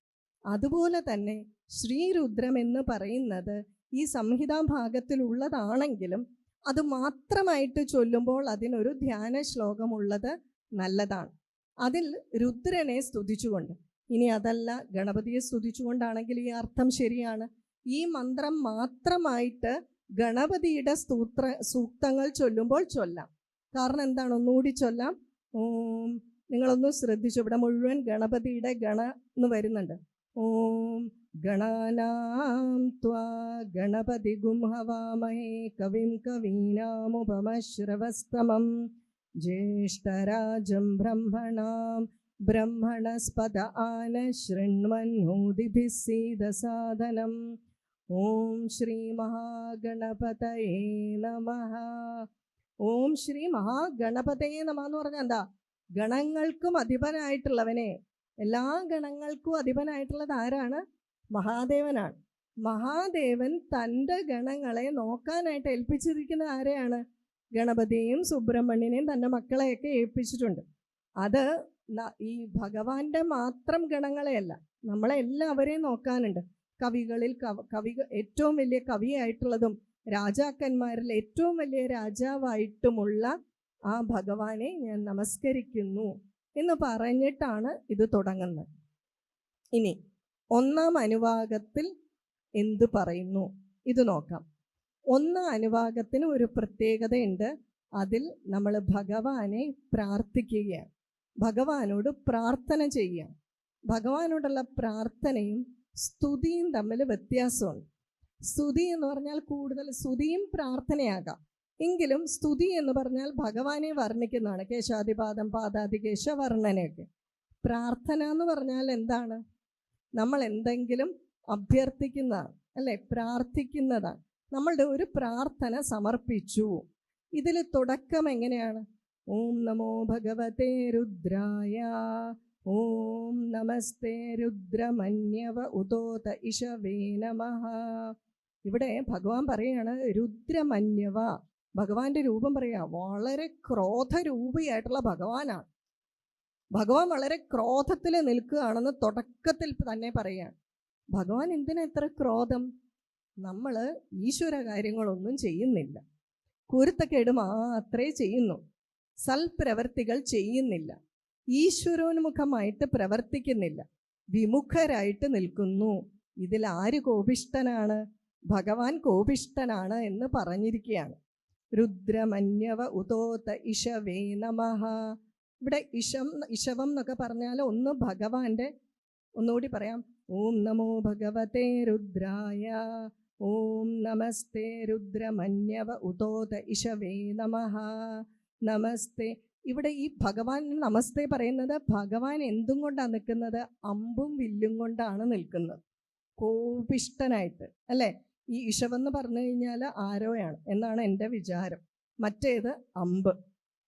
അതുപോലെ തന്നെ ശ്രീരുദ്രം എന്ന് പറയുന്നത് ഈ സംഹിതാഭാഗത്തിലുള്ളതാണെങ്കിലും അത് മാത്രമായിട്ട് ചൊല്ലുമ്പോൾ അതിനൊരു ധ്യാന ശ്ലോകമുള്ളത് നല്ലതാണ്. അതിൽ രുദ്രനെ സ്തുതിച്ചുകൊണ്ട്, ഇനി അതല്ല ഗണപതിയെ സ്തുതിച്ചുകൊണ്ടാണെങ്കിൽ ഈ അർത്ഥം ശരിയാണ്. ഈ മന്ത്രം മാത്രമായിട്ട് ഗണപതിയുടെ സൂക്തങ്ങൾ ചൊല്ലുമ്പോൾ ചൊല്ലാം. കാരണം എന്താണ്? ഒന്നുകൂടി ചൊല്ലാം. ഓം, നിങ്ങളൊന്ന് ശ്രദ്ധിച്ചു, ഇവിടെ മുഴുവൻ ഗണപതിയുടെ ഗണ എന്ന് വരുന്നുണ്ട്. ഓം ഗണാനാം ത്വാ ഗണപതി ഗുംഹവാമഹേ കവിം കവീനാമുപമശ്രവസ്തമം ജ്യേഷ്ഠരാജം ബ്രഹ്മണാം ബ്രഹ്മണസ്പദ ആന ശൃണ്വന്നോതിഭിः സീദസാദനം. ഓം ശ്രീ മഹാഗണപതയേ നമഃ. ഓം ശ്രീ മഹാഗണപതയേ നമഃ എന്ന് പറഞ്ഞാൽ എന്താ? ഗണങ്ങൾക്കും അധിപനായിട്ടുള്ളവനെ, എല്ലാ ഗണങ്ങൾക്കും അധിപനായിട്ടുള്ളത് ആരാണ്? മഹാദേവനാണ്. മഹാദേവൻ തൻ്റെ ഗണങ്ങളെ നോക്കാനായിട്ട് ഏൽപ്പിച്ചിരിക്കുന്ന ആരെയാണ്? ഗണപതിയെയും സുബ്രഹ്മണ്യനെയും തൻ്റെ മക്കളെയൊക്കെ ഏൽപ്പിച്ചിട്ടുണ്ട്. അത് ഈ ഭഗവാന്റെ മാത്രം ഗണങ്ങളെയല്ല, നമ്മളെല്ലാവരെയും നോക്കാനുണ്ട്. കവികളിൽ ഏറ്റവും വലിയ കവിയായിട്ടുള്ളതും രാജാക്കന്മാരിൽ ഏറ്റവും വലിയ രാജാവായിട്ടുമുള്ള ആ ഭഗവാനെ ഞാൻ നമസ്കരിക്കുന്നു എന്ന് പറഞ്ഞിട്ടാണ് ഇത് തുടങ്ങുന്നത്. ഇനി ഒന്നാം അനുവാകത്തിൽ എന്ത് പറയുന്നു ഇത് നോക്കാം. ഒന്നാം അനുവാകത്തിന് ഒരു പ്രത്യേകതയുണ്ട്. അതിൽ നമ്മൾ ഭഗവാനെ പ്രാർത്ഥിക്കുകയാണ്, ഭഗവാനോട് പ്രാർത്ഥന ചെയ്യുകയാണ്. ഭഗവാനോടുള്ള പ്രാർത്ഥനയും സ്തുതിയും തമ്മിൽ വ്യത്യാസമുണ്ട്. സ്തുതി എന്ന് പറഞ്ഞാൽ കൂടുതൽ, സ്തുതിയും പ്രാർത്ഥനയാകാം, എങ്കിലും സ്തുതി എന്ന് പറഞ്ഞാൽ ഭഗവാനെ വർണ്ണിക്കുന്നതാണ്, കേശാദിപാദം പാദാദികേശ വർണ്ണനയൊക്കെ. പ്രാർത്ഥന എന്ന് പറഞ്ഞാൽ എന്താണ്? നമ്മൾ എന്തെങ്കിലും അഭ്യർത്ഥിക്കുന്നതാണ്, അല്ലേ? പ്രാർത്ഥിക്കുന്നതാണ്. നമ്മളുടെ ഒരു പ്രാർത്ഥന സമർപ്പിച്ചു. ഇതിൽ തുടക്കം എങ്ങനെയാണ്? ഓം നമോ ഭഗവതേ രുദ്രായ, ഓം നമസ്തേ രുദ്രമന്യവ ഉദോത ഇഷവേ നമഃ. ഇവിടെ ഭഗവാൻ പറയാണ് രുദ്രമന്യവ. ഭഗവാന്റെ രൂപം പറയാ, വളരെ ക്രോധരൂപിയായിട്ടുള്ള ഭഗവാനാണ്. ഭഗവാൻ വളരെ ക്രോധത്തിൽ നിൽക്കുകയാണെന്ന് തുടക്കത്തിൽ തന്നെ പറയുകയാണ്. ഭഗവാൻ എന്തിനാ എത്ര ക്രോധം? നമ്മൾ ഈശ്വര കാര്യങ്ങളൊന്നും ചെയ്യുന്നില്ല, കുരുത്തക്കേട് മാത്രമേ ചെയ്യുന്നു, സൽപ്രവർത്തികൾ ചെയ്യുന്നില്ല, ഈശ്വരോന്മുഖമായിട്ട് പ്രവർത്തിക്കുന്നില്ല, വിമുഖരായിട്ട് നിൽക്കുന്നു. ഇതിൽ ആര് കോപിഷ്ടനാണ്? ഭഗവാൻ കോപിഷ്ടനാണ് എന്ന് പറഞ്ഞിരിക്കുകയാണ്. രുദ്രമന്യവ ഉതോത ഇഷവേ നമഃ. ഇവിടെ ഇഷവം എന്നൊക്കെ പറഞ്ഞാൽ ഒന്ന് ഭഗവാന്റെ, ഒന്നുകൂടി പറയാം, ഓം നമോ ഭഗവതേ രുദ്രായ, ഓം നമസ്തേ രുദ്രമന്യവ ഉതോത ഇഷവേ നമഃ, നമസ്തേ. ഇവിടെ ഈ ഭഗവാൻ നമസ്തേ പറയുന്നത് ഭഗവാൻ എന്തും കൊണ്ടാണ് നിൽക്കുന്നത്? അമ്പും വില്ലും കൊണ്ടാണ് നിൽക്കുന്നത്, കോപിഷ്ടനായിട്ട് അല്ലേ? ഈ ഇഷവെന്ന് പറഞ്ഞു കഴിഞ്ഞാൽ ആരോയാണ് എന്നാണ് എൻ്റെ വിചാരം, മറ്റേത് അമ്പ്.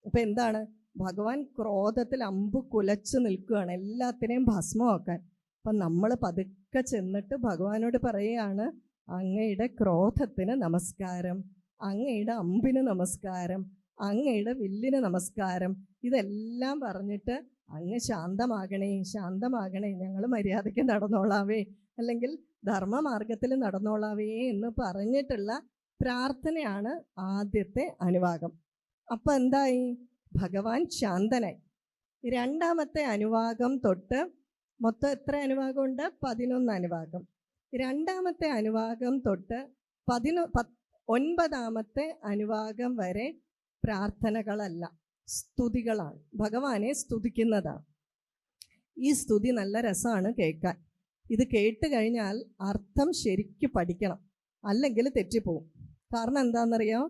അപ്പം എന്താണ്? ഭഗവാൻ ക്രോധത്തിൽ അമ്പ് കുലച്ച് നിൽക്കുകയാണ് എല്ലാത്തിനെയും ഭസ്മമാക്കാൻ. അപ്പം നമ്മൾ പതുക്കെ ചെന്നിട്ട് ഭഗവാനോട് പറയുകയാണ്, അങ്ങയുടെ ക്രോധത്തിന് നമസ്കാരം, അങ്ങയുടെ അമ്പിന് നമസ്കാരം, അങ്ങയുടെ വില്ലിന് നമസ്കാരം. ഇതെല്ലാം പറഞ്ഞിട്ട് അങ്ങ് ശാന്തമാകണേ, ശാന്തമാകണേ, ഞങ്ങൾ മര്യാദയ്ക്ക് നടന്നോളാവേ, അല്ലെങ്കിൽ ധർമ്മമാർഗത്തിൽ നടന്നോളാവേ എന്ന് പറഞ്ഞിട്ടുള്ള പ്രാർത്ഥനയാണ് ആദ്യത്തെ അനുവാകം. അപ്പം എന്തായി? ഭഗവാൻ ശാന്തനായി. രണ്ടാമത്തെ അനുവാകം തൊട്ട് മൊത്തം എത്ര അനുവാകമുണ്ട്? 11 അനുവാകം. രണ്ടാമത്തെ അനുവാകം തൊട്ട് 19ാമത്തെ അനുവാകം വരെ പ്രാർത്ഥനകളല്ല, സ്തുതികളാണ്, ഭഗവാനെ സ്തുതിക്കുന്നതാണ്. ഈ സ്തുതി നല്ല രസമാണ് കേൾക്കാൻ. ഇത് കേട്ട് കഴിഞ്ഞാൽ അർത്ഥം ശരിക്കും പഠിക്കണം, അല്ലെങ്കിൽ തെറ്റിപ്പോവും. കാരണം എന്താണെന്നറിയോ?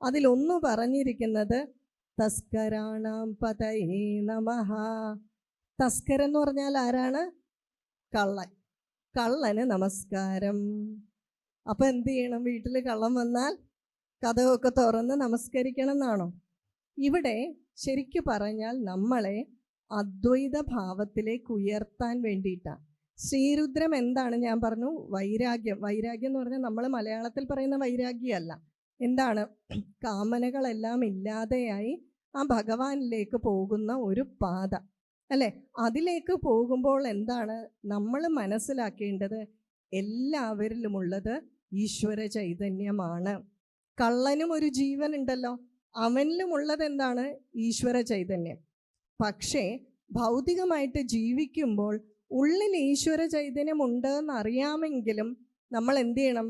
അതിലൊന്നു പറഞ്ഞിരിക്കുന്നത് തസ്കരാണാം പതയേ നമഃ. തസ്കരൻ എന്ന് പറഞ്ഞാൽ ആരാണ്? കള്ളൻ. കള്ളന് നമസ്കാരം. അപ്പം എന്ത് ചെയ്യണം? വീട്ടിൽ കള്ളൻ വന്നാൽ കഥകൊക്കെ തുറന്ന് നമസ്കരിക്കണം എന്നാണോ? ഇവിടെ ശരിക്കു പറഞ്ഞാൽ നമ്മളെ അദ്വൈത ഭാവത്തിലേക്ക് ഉയർത്താൻ വേണ്ടിയിട്ടാണ്. ശ്രീരുദ്രം എന്താണ്? ഞാൻ പറഞ്ഞു വൈരാഗ്യം. വൈരാഗ്യം എന്ന് പറഞ്ഞാൽ നമ്മൾ മലയാളത്തിൽ പറയുന്ന വൈരാഗ്യമല്ല. എന്താണ്? കാമനകളെല്ലാം ഇല്ലാതെയായി ആ ഭഗവാനിലേക്ക് പോകുന്ന ഒരു പാത അല്ലേ? അതിലേക്ക് പോകുമ്പോൾ എന്താണ് നമ്മൾ മനസ്സിലാക്കേണ്ടത്? എല്ലാവരിലുമുള്ളത് ഈശ്വര ചൈതന്യമാണ്. കള്ളനും ഒരു ജീവൻ ഉണ്ടല്ലോ, അവനിലുമുള്ളത് എന്താണ്? ഈശ്വര ചൈതന്യം. പക്ഷേ ഭൗതികമായിട്ട് ജീവിക്കുമ്പോൾ ഉള്ളിൽ ഈശ്വര ചൈതന്യം ഉണ്ട് എന്നറിയാമെങ്കിലും നമ്മൾ എന്ത് ചെയ്യണം?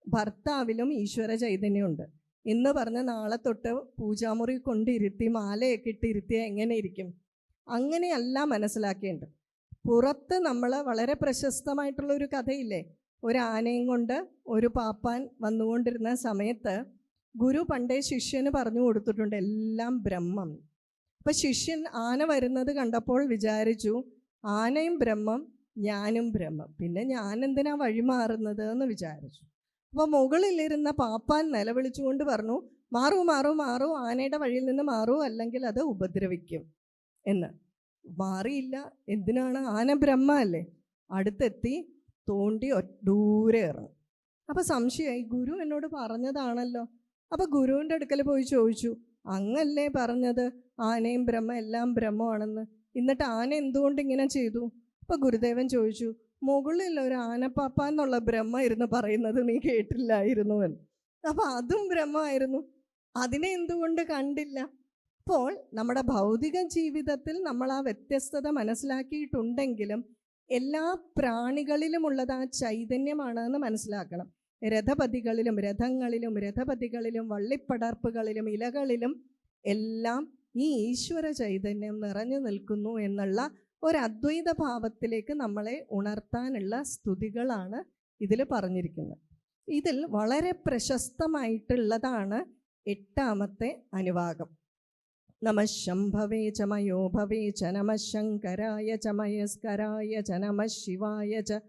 ഭർത്താവിലും ഈശ്വര ചൈതന്യമുണ്ട് എന്ന് പറഞ്ഞ് നാളെ തൊട്ട് പൂജാമുറി കൊണ്ടിരുത്തി മാലയൊക്കെ ഇട്ടിരുത്തിയാൽ എങ്ങനെ ഇരിക്കും? അങ്ങനെയല്ല മനസ്സിലാക്കേണ്ടത്. പുറത്ത് നമ്മൾ വളരെ പ്രശസ്തമായിട്ടുള്ളൊരു കഥയില്ലേ, ഒരു ആനയും കൊണ്ട് ഒരു പാപ്പാൻ വന്നുകൊണ്ടിരുന്ന സമയത്ത് ഗുരു പണ്ടേ ശിഷ്യന് പറഞ്ഞു കൊടുത്തിട്ടുണ്ട് എല്ലാം ബ്രഹ്മം. അപ്പം ശിഷ്യൻ ആന വരുന്നത് കണ്ടപ്പോൾ വിചാരിച്ചു ആനയും ബ്രഹ്മം, ഞാനും ബ്രഹ്മം, പിന്നെ ഞാൻ എന്തിനാ വഴിമാറുന്നത് എന്ന് വിചാരിച്ചു. അപ്പോൾ മുകളിലിരുന്ന പാപ്പാൻ നിലവിളിച്ചുകൊണ്ട് പറഞ്ഞു, മാറൂ മാറൂ മാറൂ, ആനയുടെ വഴിയിൽ നിന്ന് മാറൂ, അല്ലെങ്കിൽ അത് ഉപദ്രവിക്കും എന്ന്. മാറിയില്ല. എന്തിനാണ്? ആന ബ്രഹ്മ അല്ലേ. അടുത്തെത്തി തോണ്ടി ദൂരെ ഇറങ്ങും. അപ്പം സംശയമായി, ഗുരു എന്നോട് പറഞ്ഞതാണല്ലോ. അപ്പം ഗുരുവിൻ്റെ അടുക്കൽ പോയി ചോദിച്ചു, അങ്ങല്ലേ പറഞ്ഞത് ആനയും ബ്രഹ്മ എല്ലാം ബ്രഹ്മമാണെന്ന്, എന്നിട്ട് ആന എന്തുകൊണ്ട് ഇങ്ങനെ ചെയ്തു? അപ്പം ഗുരുദേവൻ ചോദിച്ചു, മുകളിൽ ഒരു ആനപ്പാപ്പ എന്നുള്ള ബ്രഹ്മ ഇരുന്ന് പറയുന്നത് നീ കേട്ടില്ലായിരുന്നു എന്ന്. അപ്പം അതും ബ്രഹ്മമായിരുന്നു, അതിനെ എന്തുകൊണ്ട് കണ്ടില്ല? അപ്പോൾ നമ്മുടെ ഭൗതിക ജീവിതത്തിൽ നമ്മൾ ആ വ്യത്യസ്തത മനസ്സിലാക്കിയിട്ടുണ്ടെങ്കിലും എല്ലാ പ്രാണികളിലുമുള്ളത് ആ ചൈതന്യമാണെന്ന് മനസ്സിലാക്കണം. രഥപതികളിലും രഥങ്ങളിലും വള്ളിപ്പടർപ്പുകളിലും ഇലകളിലും എല്ലാം ഈ ഈശ്വര ചൈതന്യം നിറഞ്ഞു നിൽക്കുന്നു എന്നുള്ള ഒരു അദ്വൈത ഭാവത്തിലേക്ക് നമ്മളെ ഉണർത്താനുള്ള സ്തുതികളാണ് ഇതിൽ പറഞ്ഞിരിക്കുന്നത്. ഇതിൽ വളരെ പ്രശസ്തമായിട്ടുള്ളതാണ് 8ാമത്തെ അനുവാകം. നമഃ ശംഭവേ ച മയോ ഭവേ ച നമഃ ശങ്കരായ ച മയസ്കരായ ച നമഃ ശിവായ ച.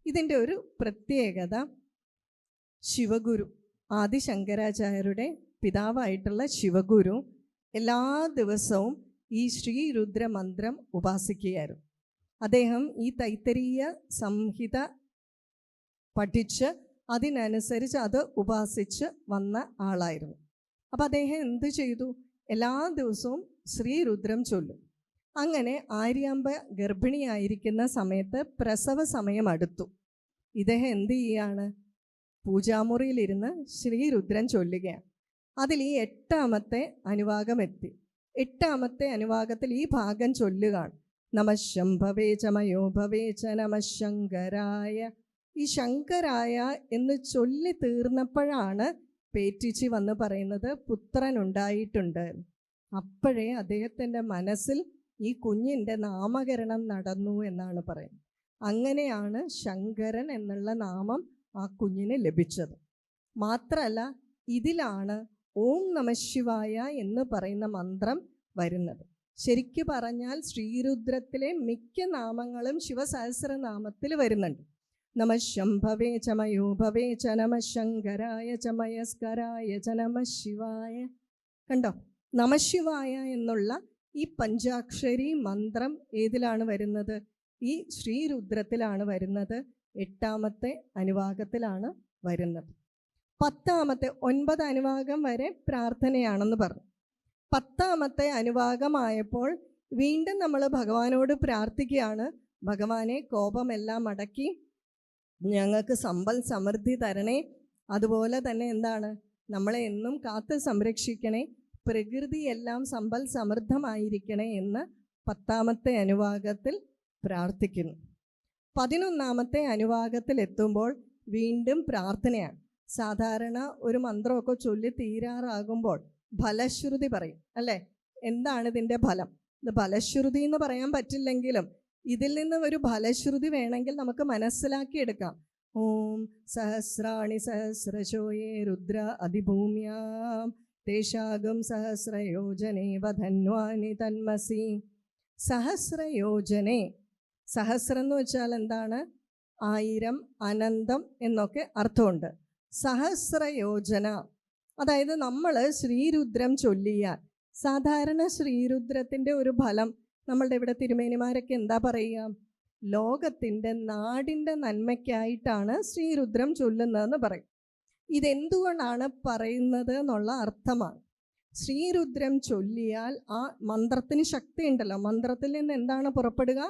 ഇതിൻ്റെ ഒരു പ്രത്യേകത, ശിവഗുരു ആദിശങ്കരാചാര്യരുടെ പിതാവായിട്ടുള്ള ശിവഗുരു എല്ലാ ദിവസവും ഈ ശ്രീരുദ്രമന്ത്രം ഉപാസിക്കുകയായിരുന്നു. അദ്ദേഹം ഈ തൈത്തരീയ സംഹിത പഠിച്ച് അതിനനുസരിച്ച് അത് ഉപാസിച്ച് വന്ന ആളായിരുന്നു. അപ്പം അദ്ദേഹം എന്ത് ചെയ്തു? എല്ലാ ദിവസവും ശ്രീരുദ്രം ചൊല്ലും. അങ്ങനെ ആര്യാമ്പ ഗർഭിണിയായിരിക്കുന്ന സമയത്ത് പ്രസവ സമയം അടുത്തു. ഇദ്ദേഹം എന്ത് ചെയ്യാണ്? പൂജാമുറിയിലിരുന്ന് ശ്രീരുദ്രൻ ചൊല്ലുകയാണ്. അതിൽ ഈ 8ാമത്തെ അനുവാകം എത്തി. 8ാമത്തെ അനുവാകത്തിൽ ഈ ഭാഗം ചൊല്ലുകയാണ്: നമഃ ശംഭവേ ച മയോ ഭവേ ച നമഃ ശങ്കരായ. ഈ ശങ്കരായ എന്ന് ചൊല്ലി തീർന്നപ്പോഴാണ് പേറ്റിച്ചി വന്ന് പറയുന്നത് പുത്രൻ ഉണ്ടായിട്ടുണ്ട്. അപ്പോഴേ അദ്ദേഹത്തിൻ്റെ മനസ്സിൽ ഈ കുഞ്ഞിൻ്റെ നാമകരണം നടന്നു എന്നാണ് പറയുന്നത്. അങ്ങനെയാണ് ശങ്കരൻ എന്നുള്ള നാമം ആ കുഞ്ഞിന് ലഭിച്ചത്. മാത്രമല്ല, ഇതിലാണ് ഓം നമഃശിവായ എന്ന് പറയുന്ന മന്ത്രം വരുന്നത്. ശരിക്കു പറഞ്ഞാൽ ശ്രീരുദ്രത്തിലെ മിക്ക നാമങ്ങളും ശിവസഹസ്രനാമത്തിൽ വരുന്നുണ്ട്. നമഃ ശംഭവേ ച മയോ ഭവേ ച നമഃ ശങ്കരായ ച മയസ്കരായ ച നമഃ ശിവായ. കണ്ടോ? നമഃശിവായ എന്നുള്ള ഈ പഞ്ചാക്ഷരി മന്ത്രം ഏതിലാണ് വരുന്നത്? ഈ ശ്രീരുദ്രത്തിലാണ് വരുന്നത്. 8ാമത്തെ അനുവാകത്തിലാണ് വരുന്നത്. 10ാമത്തെ 9 അനുവാകം വരെ പ്രാർത്ഥനയാണെന്ന് പറഞ്ഞു. 10ാമത്തെ അനുവാകമായപ്പോൾ വീണ്ടും നമ്മൾ ഭഗവാനോട് പ്രാർത്ഥിക്കുകയാണ്: ഭഗവാനെ, കോപമെല്ലാം അടക്കി ഞങ്ങൾക്ക് സമ്പൽ സമൃദ്ധി തരണേ. അതുപോലെ തന്നെ എന്താണ്, നമ്മളെ എന്നും കാത്ത് സംരക്ഷിക്കണേ. പ്രകൃതിയെല്ലാം സമ്പൽ സമൃദ്ധമായിരിക്കണേ എന്ന് 10ാമത്തെ അനുവാകത്തിൽ പ്രാർത്ഥിക്കുന്നു. 11ാമത്തെ അനുവാകത്തിൽ എത്തുമ്പോൾ വീണ്ടും പ്രാർത്ഥനയാണ്. സാധാരണ ഒരു മന്ത്രമൊക്കെ ചൊല്ലി തീരാറാകുമ്പോൾ ഫലശ്രുതി പറയും, അല്ലേ? എന്താണ് ഇതിൻ്റെ ഫലം? ഇത് ഫലശ്രുതി എന്ന് പറയാൻ പറ്റില്ലെങ്കിലും ഇതിൽ നിന്ന് ഒരു ഫലശ്രുതി വേണമെങ്കിൽ നമുക്ക് മനസ്സിലാക്കിയെടുക്കാം. ഓം സഹസ്രാണി സഹസ്രശോയേ രുദ്ര അതിഭൂമ്യാം തേശാഗം സഹസ്രയോജനേവ ധന്വാനി തന്മസി. സഹസ്രയോജനെ, സഹസ്രം എന്ന് വെച്ചാൽ എന്താണ്? 1000, അനന്തം എന്നൊക്കെ അർത്ഥമുണ്ട്. സഹസ്രയോജന, അതായത് നമ്മൾ ശ്രീരുദ്രം ചൊല്ലിയാൽ, സാധാരണ ശ്രീരുദ്രത്തിൻ്റെ ഒരു ഫലം നമ്മളുടെ ഇവിടെ തിരുമേനിമാരൊക്കെ എന്താ പറയുക? ലോകത്തിൻ്റെ, നാടിൻ്റെ നന്മയ്ക്കായിട്ടാണ് ശ്രീരുദ്രം ചൊല്ലുന്നതെന്ന് പറയും. ഇതെന്തുകൊണ്ടാണ് പറയുന്നത് എന്നുള്ള അർത്ഥമാണ്. ശ്രീരുദ്രം ചൊല്ലിയാൽ ആ മന്ത്രത്തിന് ശക്തി ഉണ്ടല്ലോ. മന്ത്രത്തിൽ നിന്ന് എന്താണ് പുറപ്പെടുക?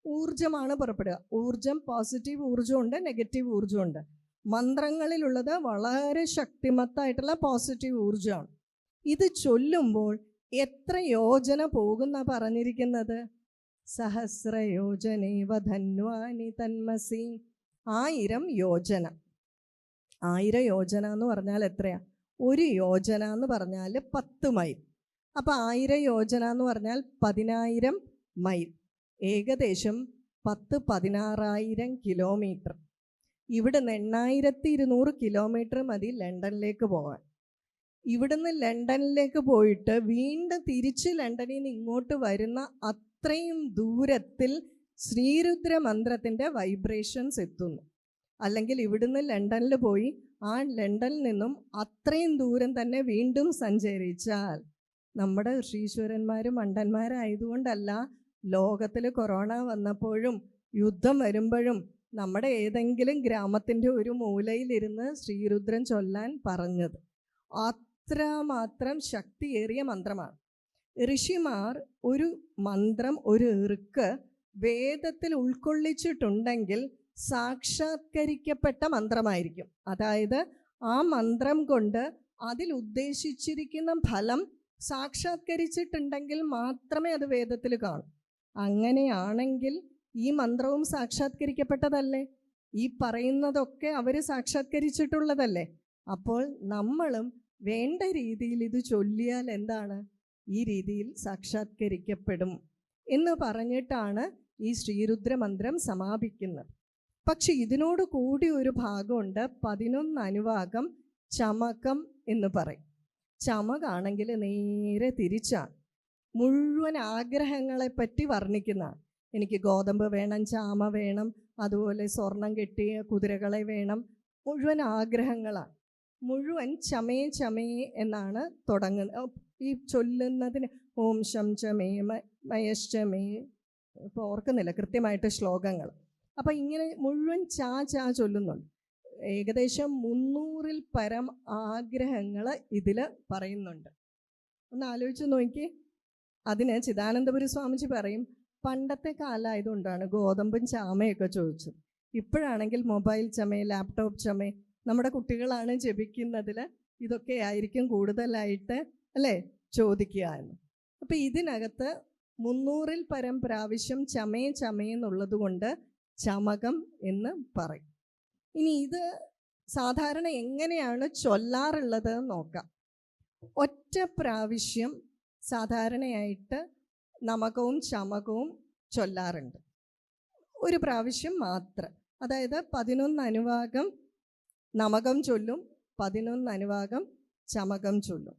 ഊർജമാണ് പുറപ്പെടുക. ഊർജം, പോസിറ്റീവ് ഊർജമുണ്ട്, നെഗറ്റീവ് ഊർജമുണ്ട്. മന്ത്രങ്ങളിലുള്ളത് വളരെ ശക്തിമത്തായിട്ടുള്ള പോസിറ്റീവ് ഊർജമാണ്. ഇത് ചൊല്ലുമ്പോൾ എത്ര യോജന പോകുന്ന പറഞ്ഞിരിക്കുന്നത്? സഹസ്രയോജനേവ ധന്വാനി തന്മസി. 1000 യോജന. 1000 യോജന എന്ന് പറഞ്ഞാൽ എത്രയാ? ഒരു യോജന എന്ന് പറഞ്ഞാൽ 10 മൈൽ. അപ്പോൾ 1000 യോജന എന്ന് പറഞ്ഞാൽ 10000 മൈൽ, ഏകദേശം 16,000 കിലോമീറ്റർ. ഇവിടുന്ന് 8200 കിലോമീറ്റർ മതി ലണ്ടനിലേക്ക് പോകാൻ. ഇവിടുന്ന് ലണ്ടനിലേക്ക് പോയിട്ട് വീണ്ടും തിരിച്ച് ലണ്ടനിൽ നിന്ന് ഇങ്ങോട്ട് വരുന്ന അത്രയും ദൂരത്തിൽ ശ്രീരുദ്ര മന്ത്രത്തിൻ്റെ വൈബ്രേഷൻസ് എത്തുന്നു. അല്ലെങ്കിൽ ഇവിടുന്ന് ലണ്ടനിൽ പോയി ആ ലണ്ടനിൽ നിന്നും അത്രയും ദൂരം തന്നെ വീണ്ടും സഞ്ചരിച്ചാൽ, നമ്മുടെ ഋഷീശ്വരന്മാരും മണ്ടന്മാരായതുകൊണ്ടല്ല, ലോകത്തിൽ കൊറോണ വന്നപ്പോഴും യുദ്ധം വരുമ്പോഴും നമ്മുടെ ഏതെങ്കിലും ഗ്രാമത്തിൻ്റെ ഒരു മൂലയിലിരുന്ന് ശ്രീരുദ്രൻ ചൊല്ലാൻ പറഞ്ഞത്. അത്രമാത്രം ശക്തിയേറിയ മന്ത്രമാണ്. ഋഷിമാർ ഒരു മന്ത്രം, ഒരു ഇറുക്ക് വേദത്തിൽ ഉൾക്കൊള്ളിച്ചിട്ടുണ്ടെങ്കിൽ സാക്ഷാത്കരിക്കപ്പെട്ട മന്ത്രമായിരിക്കും. അതായത് ആ മന്ത്രം കൊണ്ട് അതിൽ ഉദ്ദേശിച്ചിരിക്കുന്ന ഫലം സാക്ഷാത്കരിച്ചിട്ടുണ്ടെങ്കിൽ മാത്രമേ അത് വേദത്തിൽ കാണൂ. അങ്ങനെയാണെങ്കിൽ ഈ മന്ത്രവും സാക്ഷാത്കരിക്കപ്പെട്ടതല്ലേ? ഈ പറയുന്നതൊക്കെ അവർ സാക്ഷാത്കരിച്ചിട്ടുള്ളതല്ലേ? അപ്പോൾ നമ്മളും വേണ്ട രീതിയിൽ ഇത് ചൊല്ലിയാൽ എന്താണ്? ഈ രീതിയിൽ സാക്ഷാത്കരിക്കപ്പെടും എന്ന് പറഞ്ഞിട്ടാണ് ഈ ശ്രീരുദ്രമന്ത്രം സമാപിക്കുന്നത്. പക്ഷെ ഇതിനോട് കൂടി ഒരു ഭാഗമുണ്ട്. 11 അനുവാകം ചമകം എന്ന് പറയും. ചമകാണെങ്കിൽ നേരെ തിരിച്ചാണ്. മുഴുവൻ ആഗ്രഹങ്ങളെപ്പറ്റി വർണ്ണിക്കുന്നതാണ്. എനിക്ക് ഗോതമ്പ് വേണം, ചാമ വേണം, അതുപോലെ സ്വർണം കെട്ടിയ കുതിരകളെ വേണം, മുഴുവൻ ആഗ്രഹങ്ങളാണ്. മുഴുവൻ ചമേ ചമേ എന്നാണ് തുടങ്ങുന്നത്. ഈ ചൊല്ലുന്നതിന് ഓം ശം ചമേ മയശ്ചമേ, ഇപ്പോൾ ഓർക്കുന്നില്ല കൃത്യമായിട്ട് ശ്ലോകങ്ങൾ. അപ്പം ഇങ്ങനെ മുഴുവൻ ചാ ചൊല്ലുന്നുണ്ട്. ഏകദേശം 300-ൽ പരം ആഗ്രഹങ്ങൾ ഇതിൽ പറയുന്നുണ്ട്. ഒന്ന് ആലോചിച്ച് നോക്കി. അതിന് ചിദാനന്ദപുരി സ്വാമിജി പറയും, പണ്ടത്തെ കാലമായതുകൊണ്ടാണ് ഗോതമ്പും ചാമയൊക്കെ ചോദിച്ചത്. ഇപ്പോഴാണെങ്കിൽ മൊബൈൽ ചമേ, ലാപ്ടോപ്പ് ചമേ, നമ്മുടെ കുട്ടികളാണ് ജപിക്കുന്നതിൽ ഇതൊക്കെ ആയിരിക്കും കൂടുതലായിട്ട് അല്ലേ ചോദിക്കുക എന്ന്. അപ്പം ഇതിനകത്ത് 300-ൽ പരം പ്രാവശ്യം ചമേ ചമേ എന്നുള്ളത് കൊണ്ട് ചമകം എന്ന് പറയും. ഇനി ഇത് സാധാരണ എങ്ങനെയാണ് ചൊല്ലാറുള്ളത് നോക്കാം. ഒറ്റ പ്രാവശ്യം സാധാരണയായിട്ട് നമകവും ചമകവും ചൊല്ലാറുണ്ട്, ഒരു പ്രാവശ്യം മാത്രം. അതായത് 11 അനുവാകം നമകം ചൊല്ലും, 11 അനുവാകം ചമകം ചൊല്ലും.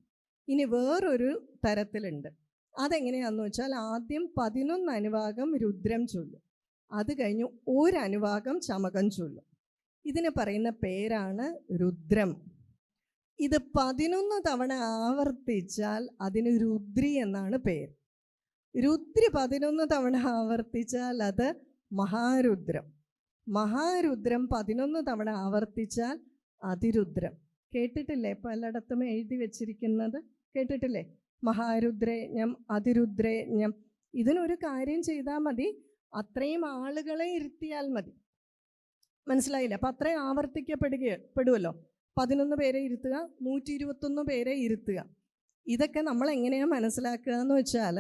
ഇനി വേറൊരു തരത്തിലുണ്ട്. അതെങ്ങനെയാണെന്ന് വെച്ചാൽ ആദ്യം 11 അനുവാകം രുദ്രം ചൊല്ലും, അത് കഴിഞ്ഞ് ഒരു അനുവാകം ചമകം ചൊല്ലും. ഇതിന് പറയുന്ന പേരാണ് രുദ്രം. ഇത് 11 തവണ ആവർത്തിച്ചാൽ അതിന് രുദ്രി എന്നാണ് പേര്. രുദ്രി 11 തവണ ആവർത്തിച്ചാൽ അത് മഹാരുദ്രം. മഹാരുദ്രം 11 തവണ ആവർത്തിച്ചാൽ അതിരുദ്രം. കേട്ടിട്ടില്ലേ? പലയിടത്തും എഴുതി വെച്ചിരിക്കുന്നത് കേട്ടിട്ടില്ലേ? മഹാരുദ്രയജ്ഞം, അതിരുദ്രയജ്ഞം. ഇതിനൊരു കാര്യം ചെയ്താൽ മതി, അത്രയും ആളുകളെ ഇരുത്തിയാൽ മതി. മനസ്സിലായില്ല? അപ്പം അത്രയും ആവർത്തിക്കപ്പെടുമല്ലോ. 11 പേരെ ഇരുത്തുക, 121 പേരെ ഇരുത്തുക. ഇതൊക്കെ നമ്മൾ എങ്ങനെയാണ് മനസ്സിലാക്കുക എന്ന് വെച്ചാൽ,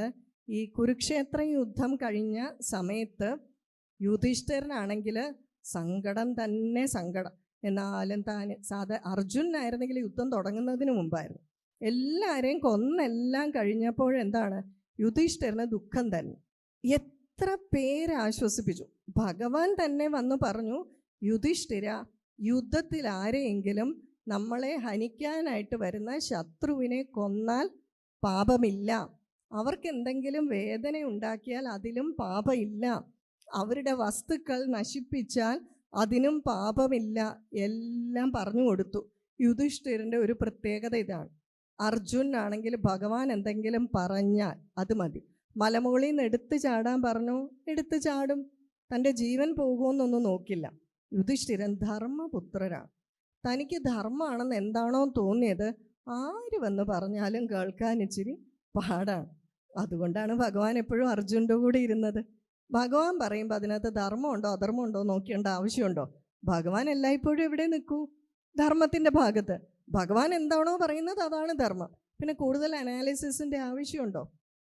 ഈ കുരുക്ഷേത്ര യുദ്ധം കഴിഞ്ഞ സമയത്ത് യുധിഷ്ഠിരനാണെങ്കിൽ സങ്കടം തന്നെ സങ്കടം. എന്നാലും അർജുനായിരുന്നെങ്കിൽ യുദ്ധം തുടങ്ങുന്നതിന് മുമ്പായിരുന്നു. എല്ലാവരെയും കൊന്നെല്ലാം കഴിഞ്ഞപ്പോഴെന്താണ്, യുധിഷ്ഠിരന് ദുഃഖം തന്നെ. എത്ര പേര് ആശ്വസിപ്പിച്ചു. ഭഗവാൻ തന്നെ വന്ന് പറഞ്ഞു, യുധിഷ്ഠിര, യുദ്ധത്തിൽ ആരെയെങ്കിലും നമ്മളെ ഹനിക്കാനായിട്ട് വരുന്ന ശത്രുവിനെ കൊന്നാൽ പാപമില്ല, അവർക്ക് എന്തെങ്കിലും വേദന ഉണ്ടാക്കിയാൽ അതിലും പാപമില്ല, അവരുടെ വസ്തുക്കൾ നശിപ്പിച്ചാൽ അതിനും പാപമില്ല, എല്ലാം പറഞ്ഞു കൊടുത്തു. യുധിഷ്ഠിരൻ്റെ ഒരു പ്രത്യേകത ഇതാണ്. അർജുനാണെങ്കിൽ ഭഗവാൻ എന്തെങ്കിലും പറഞ്ഞാൽ അത് മതി. മലമുകളിൽ നിന്ന് എടുത്ത് ചാടാൻ പറഞ്ഞു, എടുത്ത് ചാടും, തൻ്റെ ജീവൻ പോകുമെന്നൊന്നും നോക്കില്ല. യുധിഷ്ഠിരൻ ധർമ്മപുത്രരാണ്. തനിക്ക് ധർമ്മമാണെന്ന് എന്താണോ തോന്നിയത് ആര് വന്ന് പറഞ്ഞാലും കേൾക്കാൻ ഇച്ചിരി പാടാണ്. അതുകൊണ്ടാണ് ഭഗവാൻ എപ്പോഴും അർജുൻ്റെ കൂടെ ഇരുന്നത്. ഭഗവാൻ പറയുമ്പോൾ അതിനകത്ത് ധർമ്മമുണ്ടോ അധർമ്മമുണ്ടോ നോക്കേണ്ട ആവശ്യമുണ്ടോ? ഭഗവാൻ എല്ലായ്പ്പോഴും എവിടെ നിൽക്കൂ? ധർമ്മത്തിൻ്റെ ഭാഗത്ത്. ഭഗവാൻ എന്താണോ പറയുന്നത് അതാണ് ധർമ്മം. പിന്നെ കൂടുതൽ അനാലിസിസിൻ്റെ ആവശ്യമുണ്ടോ?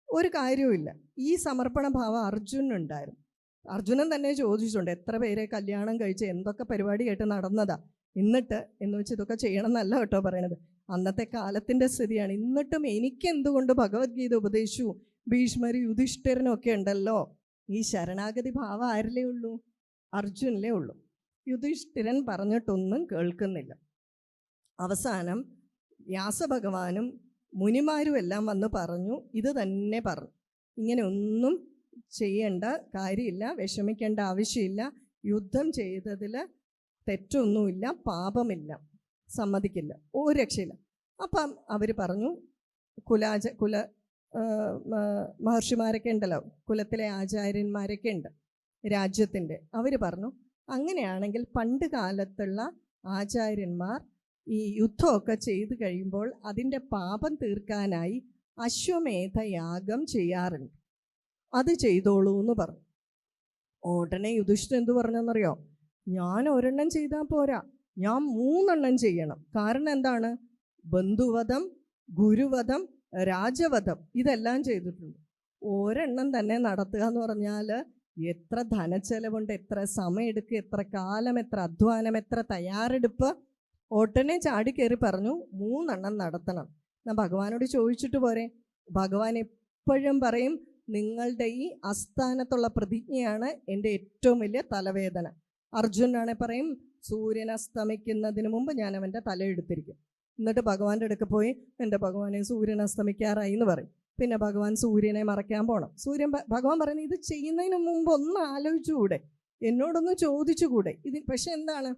ഒരു കാര്യവുമില്ല. ഈ സമർപ്പണ ഭാവം അർജുനുണ്ടായിരുന്നു. അർജുനൻ തന്നെ ചോദിച്ചിട്ടുണ്ട്, എത്ര പേരെ കല്യാണം കഴിച്ച് എന്തൊക്കെ പരിപാടിയായിട്ട് നടന്നതാ, എന്നിട്ട് എന്ന് വെച്ച് ഇതൊക്കെ ചെയ്യണം എന്നല്ല കേട്ടോ പറയണത്, അന്നത്തെ കാലത്തിൻ്റെ സ്ഥിതിയാണ്. എന്നിട്ടും എനിക്കെന്തുകൊണ്ട് ഭഗവത്ഗീത ഉപദേശിച്ചു? ഭീഷ്മർ യുധിഷ്ഠിരനും ഒക്കെ ഉണ്ടല്ലോ. ഈ ശരണാഗതി ഭാവം ആരിലേ ഉള്ളൂ? അർജുനിലേ ഉള്ളൂ. യുധിഷ്ഠിരൻ പറഞ്ഞിട്ടൊന്നും കേൾക്കുന്നില്ല. അവസാനം വ്യാസഭഗവാനും മുനിമാരും എല്ലാം വന്ന് പറഞ്ഞു, ഇത് തന്നെ പറഞ്ഞു, ഇങ്ങനെ ഒന്നും ചെയ്യേണ്ട കാര്യമില്ല, വിഷമിക്കേണ്ട ആവശ്യമില്ല, യുദ്ധം ചെയ്തതിൽ തെറ്റൊന്നുമില്ല, പാപമില്ല, സമ്മതിക്കില്ല, ഒരു രക്ഷയില്ല. അപ്പം അവർ പറഞ്ഞു, മഹർഷിമാരൊക്കെ ഉണ്ടല്ലോ, കുലത്തിലെ ആചാര്യന്മാരൊക്കെ ഉണ്ട് രാജ്യത്തിൻ്റെ. അവർ പറഞ്ഞു, അങ്ങനെയാണെങ്കിൽ പണ്ട് കാലത്തുള്ള ആചാര്യന്മാർ ഈ യുദ്ധമൊക്കെ ചെയ്തു കഴിയുമ്പോൾ അതിൻ്റെ പാപം തീർക്കാനായി അശ്വമേധയാഗം ചെയ്യാറുണ്ട്, അത് ചെയ്തോളൂ എന്ന് പറഞ്ഞു. ഉടനെ യുധിഷ്ഠിരൻ എന്തു പറഞ്ഞെന്നറിയോ? ഞാൻ ഒരെണ്ണം ചെയ്താൽ പോരാ, ഞാൻ 3 എണ്ണം ചെയ്യണം. കാരണം എന്താണ്? ബന്ധുവധം, ഗുരുവധം, രാജവധം ഇതെല്ലാം ചെയ്തിട്ടുണ്ട്. ഒരെണ്ണം തന്നെ നടത്തുക എന്ന് പറഞ്ഞാൽ എത്ര ധനച്ചെലവുണ്ട്, എത്ര സമയമെടുക്കുക, എത്ര കാലം, എത്ര അധ്വാനം, എത്ര തയ്യാറെടുപ്പ്. ഒട്ടനെ ചാടിക്കയറി പറഞ്ഞു 3 എണ്ണം നടത്തണം. എന്നാൽ ഭഗവാനോട് ചോദിച്ചിട്ട് പോരെ? ഭഗവാൻ എപ്പോഴും പറയും, നിങ്ങളുടെ ഈ അസ്ഥാനത്തുള്ള പ്രതിജ്ഞയാണ് എൻ്റെ ഏറ്റവും വലിയ തലവേദന. അർജുനാണെ പറയും, സൂര്യൻ അസ്തമിക്കുന്നതിന് മുമ്പ് ഞാൻ അവൻ്റെ തലയെടുത്തിരിക്കും. എന്നിട്ട് ഭഗവാന്റെ അടുക്ക് പോയി, എൻ്റെ ഭഗവാനെ സൂര്യൻ അസ്തമിക്കാറായി എന്ന് പറയും. പിന്നെ ഭഗവാൻ സൂര്യനെ മറയ്ക്കാൻ പോകണം. ഭഗവാൻ പറയുന്നത്, ഇത് ചെയ്യുന്നതിന് മുമ്പ് ഒന്ന് ആലോചിച്ചുകൂടെ, എന്നോടൊന്ന് ചോദിച്ചുകൂടെ? ഇത് പക്ഷെ എന്താണ്,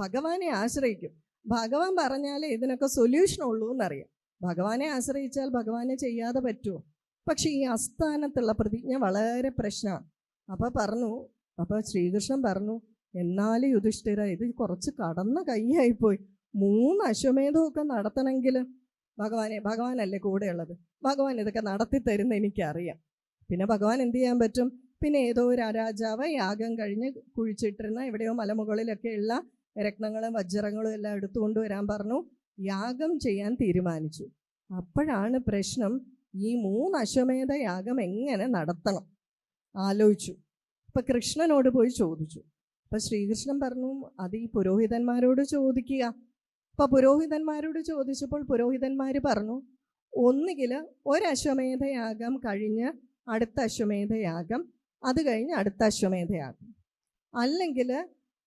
ഭഗവാനെ ആശ്രയിക്കും. ഭഗവാൻ പറഞ്ഞാലേ ഇതിനൊക്കെ സൊല്യൂഷൻ ഉള്ളൂ എന്നറിയാം. ഭഗവാനെ ആശ്രയിച്ചാൽ ഭഗവാനെ ചെയ്യാതെ പറ്റുമോ? പക്ഷെ ഈ അസ്ഥാനത്തുള്ള പ്രതിജ്ഞ വളരെ പ്രശ്നമാണ്. അപ്പോൾ ശ്രീകൃഷ്ണൻ പറഞ്ഞു, എന്നാലും യുധിഷ്ഠിര, ഇത് കുറച്ച് കടന്ന കൈയായിപ്പോയി. 3 അശ്വമേധമൊക്കെ നടത്തണമെങ്കിൽ ഭഗവാനല്ലേ കൂടെയുള്ളത്, ഭഗവാൻ ഇതൊക്കെ നടത്തി തരുന്ന എനിക്കറിയാം. പിന്നെ ഭഗവാൻ എന്ത് ചെയ്യാൻ പറ്റും? പിന്നെ ഏതോ രാജാവ് യാഗം കഴിഞ്ഞ് കുഴിച്ചിട്ടിരുന്ന എവിടെയോ മലമുകളിലൊക്കെയുള്ള രത്നങ്ങളും വജ്രങ്ങളും എല്ലാം എടുത്തുകൊണ്ട് വരാൻ പറഞ്ഞു. യാഗം ചെയ്യാൻ തീരുമാനിച്ചു. അപ്പോഴാണ് പ്രശ്നം, ഈ 3 അശ്വമേധ യാഗം എങ്ങനെ നടത്തണം ആലോചിച്ചു. അപ്പം കൃഷ്ണനോട് പോയി ചോദിച്ചു. അപ്പം ശ്രീകൃഷ്ണൻ പറഞ്ഞു, അത് ഈ പുരോഹിതന്മാരോട് ചോദിക്കുക. അപ്പം പുരോഹിതന്മാരോട് ചോദിച്ചപ്പോൾ പുരോഹിതന്മാർ പറഞ്ഞു, ഒന്നുകിൽ ഒരശ്വമേധയാഗം കഴിഞ്ഞ് അടുത്ത അശ്വമേധയാഗം, അത് കഴിഞ്ഞ് അടുത്ത അശ്വമേധയാഗം, അല്ലെങ്കിൽ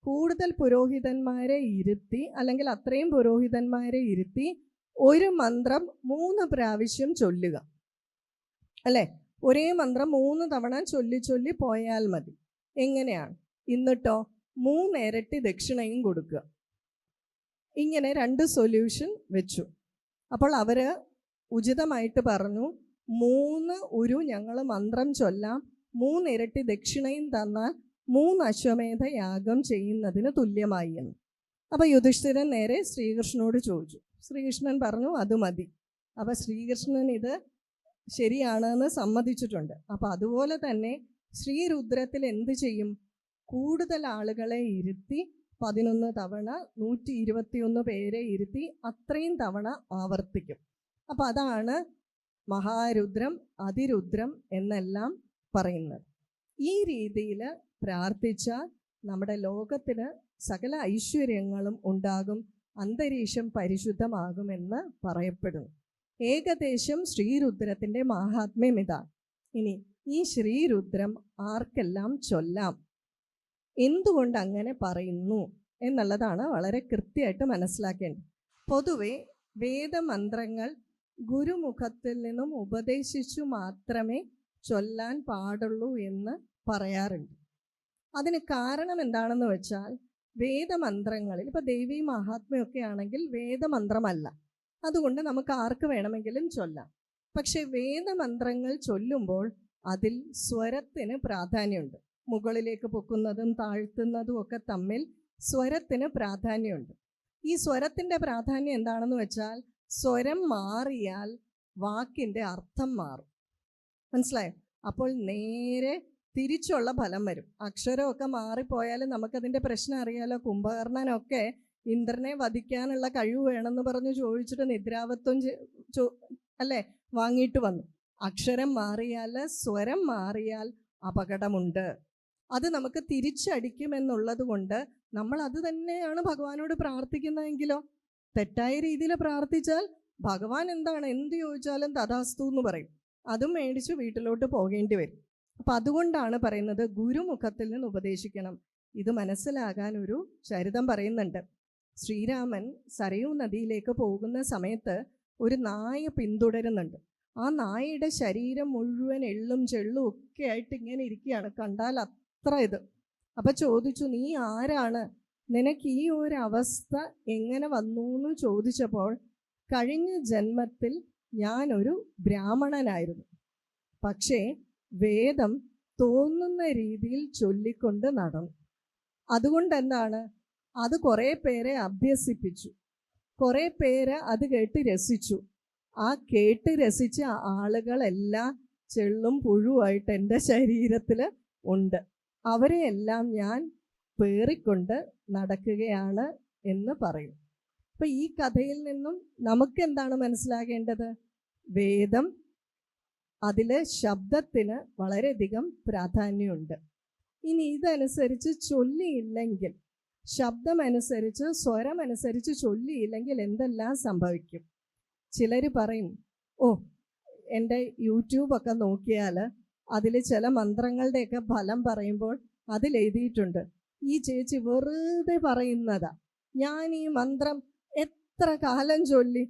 കൂടുതൽ പുരോഹിതന്മാരെ ഇരുത്തി, അല്ലെങ്കിൽ അത്രയും പുരോഹിതന്മാരെ ഇരുത്തി ഒരു മന്ത്രം 3 പ്രാവശ്യം ചൊല്ലുക. അല്ലേ? ഒരേ മന്ത്രം 3 തവണ ചൊല്ലി ചൊല്ലി പോയാൽ മതി. എങ്ങനെയാണ്? എന്നിട്ടോ 3 ഇരട്ടി ദക്ഷിണയും കൊടുക്കുക. ഇങ്ങനെ 2 സൊല്യൂഷൻ വെച്ചു. അപ്പോൾ അവർ ഉചിതമായിട്ട് പറഞ്ഞു, 3 ഉരു ഞങ്ങൾ മന്ത്രം ചൊല്ലാം, 3 ഇരട്ടി ദക്ഷിണയും തന്നാൽ 3 അശ്വമേധ യാഗം ചെയ്യുന്നതിന് തുല്യമായി എന്ന്. അപ്പോൾ യുധിഷ്ഠിരൻ നേരെ ശ്രീകൃഷ്ണനോട് ചോദിച്ചു. ശ്രീകൃഷ്ണൻ പറഞ്ഞു അത് മതി. അപ്പോൾ ശ്രീകൃഷ്ണൻ ഇത് ശരിയാണെന്ന് സമ്മതിച്ചിട്ടുണ്ട്. അപ്പോൾ അതുപോലെ തന്നെ ശ്രീരുദ്രത്തിൽ എന്ത് ചെയ്യും? കൂടുതൽ ആളുകളെ ഇരുത്തി 11 തവണ 121 പേരെ ഇരുത്തി അത്രയും തവണ ആവർത്തിക്കും. അപ്പം അതാണ് മഹാരുദ്രം, അതിരുദ്രം എന്നെല്ലാം പറയുന്നത്. ഈ രീതിയിൽ പ്രാർത്ഥിച്ചാൽ നമ്മുടെ ലോകത്തിന് സകല ഐശ്വര്യങ്ങളും ഉണ്ടാകും, അന്തരീക്ഷം പരിശുദ്ധമാകുമെന്ന് പറയപ്പെടുന്നു. ഏകദേശം ശ്രീരുദ്രത്തിൻ്റെ മാഹാത്മ്യം ഇതാണ്. ഇനി ഈ ശ്രീരുദ്രം ആർക്കെല്ലാം ചൊല്ലാം, എന്തുകൊണ്ട് അങ്ങനെ പറയുന്നു എന്നുള്ളതാണ് വളരെ കൃത്യമായിട്ട് മനസ്സിലാക്കേണ്ടത്. പൊതുവെ വേദമന്ത്രങ്ങൾ ഗുരുമുഖത്തിൽ നിന്നും ഉപദേശിച്ചു മാത്രമേ ചൊല്ലാൻ പാടുള്ളൂ എന്ന് പറയാറുണ്ട്. അതിന് കാരണം എന്താണെന്ന് വെച്ചാൽ, വേദമന്ത്രങ്ങളിൽ ഇപ്പോൾ ദേവീ മഹാത്മ്യമൊക്കെ ആണെങ്കിൽ വേദമന്ത്രമല്ല, അതുകൊണ്ട് നമുക്ക് ആർക്ക് വേണമെങ്കിലും ചൊല്ലാം. പക്ഷെ വേദമന്ത്രങ്ങൾ ചൊല്ലുമ്പോൾ അതിൽ സ്വരത്തിന് പ്രാധാന്യമുണ്ട്. മുകളിലേക്ക് പൊക്കുന്നതും താഴ്ത്തുന്നതും ഒക്കെ തമ്മിൽ സ്വരത്തിന് പ്രാധാന്യമുണ്ട്. ഈ സ്വരത്തിൻ്റെ പ്രാധാന്യം എന്താണെന്ന് വെച്ചാൽ, സ്വരം മാറിയാൽ വാക്കിൻ്റെ അർത്ഥം മാറും. മനസ്സിലായോ? അപ്പോൾ നേരെ തിരിച്ചുള്ള ഫലം വരും. അക്ഷരമൊക്കെ മാറിപ്പോയാൽ നമുക്കതിൻ്റെ പ്രശ്നം അറിയാലോ. കുംഭകർണനൊക്കെ ഇന്ദ്രനെ വധിക്കാനുള്ള കഴിവ് വേണമെന്ന് പറഞ്ഞ് ചോദിച്ചിട്ട് നിദ്രാവത്വം അല്ലേ വാങ്ങിയിട്ട് വന്നു. അക്ഷരം മാറിയാൽ, സ്വരം മാറിയാൽ അപകടമുണ്ട്. അത് നമുക്ക് തിരിച്ചടിക്കുമെന്നുള്ളത് കൊണ്ട് നമ്മൾ അത് തന്നെയാണ് ഭഗവാനോട് പ്രാർത്ഥിക്കുന്നതെങ്കിലോ, തെറ്റായ രീതിയിൽ പ്രാർത്ഥിച്ചാൽ ഭഗവാൻ എന്താണ്, എന്ത് ചോദിച്ചാലും തഥാസ്തു എന്ന് പറയും. അതും മേടിച്ച് വീട്ടിലോട്ട് പോകേണ്ടി വരും. അപ്പം അതുകൊണ്ടാണ് പറയുന്നത് ഗുരുമുഖത്തിൽ നിന്ന് ഉപദേശിക്കണം. ഇത് മനസ്സിലാകാൻ ഒരു ചരിതം പറയുന്നുണ്ട്. ശ്രീരാമൻ സരയൂ നദിയിലേക്ക് പോകുന്ന സമയത്ത് ഒരു നായ പിന്തുടരുന്നുണ്ട്. ആ നായയുടെ ശരീരം മുഴുവൻ എള്ളും ചെള്ളും ഒക്കെ ആയിട്ട് ഇങ്ങനെ ഇരിക്കുകയാണ്, കണ്ടാൽ അത്ര ഇത്. അപ്പം ചോദിച്ചു, നീ ആരാണ്, നിനക്ക് ഈ ഒരു അവസ്ഥ എങ്ങനെ വന്നു എന്ന് ചോദിച്ചപ്പോൾ, കഴിഞ്ഞ ജന്മത്തിൽ ഞാനൊരു ബ്രാഹ്മണനായിരുന്നു, പക്ഷേ വേദം തോന്നുന്ന രീതിയിൽ ചൊല്ലിക്കൊണ്ട് നടന്നു. അതുകൊണ്ട് എന്താണ്, അത് കുറേ പേരെ അഭ്യസിപ്പിച്ചു, കുറേ പേര് അത് കേട്ട് രസിച്ചു. ആ കേട്ട് രസിച്ച ആളുകളെല്ലാം ചെള്ളും പുഴുവായിട്ട് എൻ്റെ ശരീരത്തിൽ ഉണ്ട്. അവരെയെല്ലാം ഞാൻ പേറിക്കൊണ്ട് നടക്കുകയാണ് എന്ന് പറയും. അപ്പം ഈ കഥയിൽ നിന്നും നമുക്കെന്താണ് മനസ്സിലാകേണ്ടത്? വേദം, അതിൽ ശബ്ദത്തിന് വളരെയധികം പ്രാധാന്യമുണ്ട്. ഇനി ഇതനുസരിച്ച് ചൊല്ലിയില്ലെങ്കിൽ, ശബ്ദമനുസരിച്ച് സ്വരമനുസരിച്ച് ചൊല്ലിയില്ലെങ്കിൽ എന്തെല്ലാം സംഭവിക്കും? ചിലർ പറയും, ഓ എൻ്റെ യൂട്യൂബൊക്കെ നോക്കിയാൽ അതിൽ ചില മന്ത്രങ്ങളുടെയൊക്കെ ഫലം പറയുമ്പോൾ അതിലെഴുതിയിട്ടുണ്ട്, ഈ ചേച്ചി വെറുതെ പറയുന്നതാ, ഞാൻ ഈ മന്ത്രം എത്ര കാലം ചൊല്ലി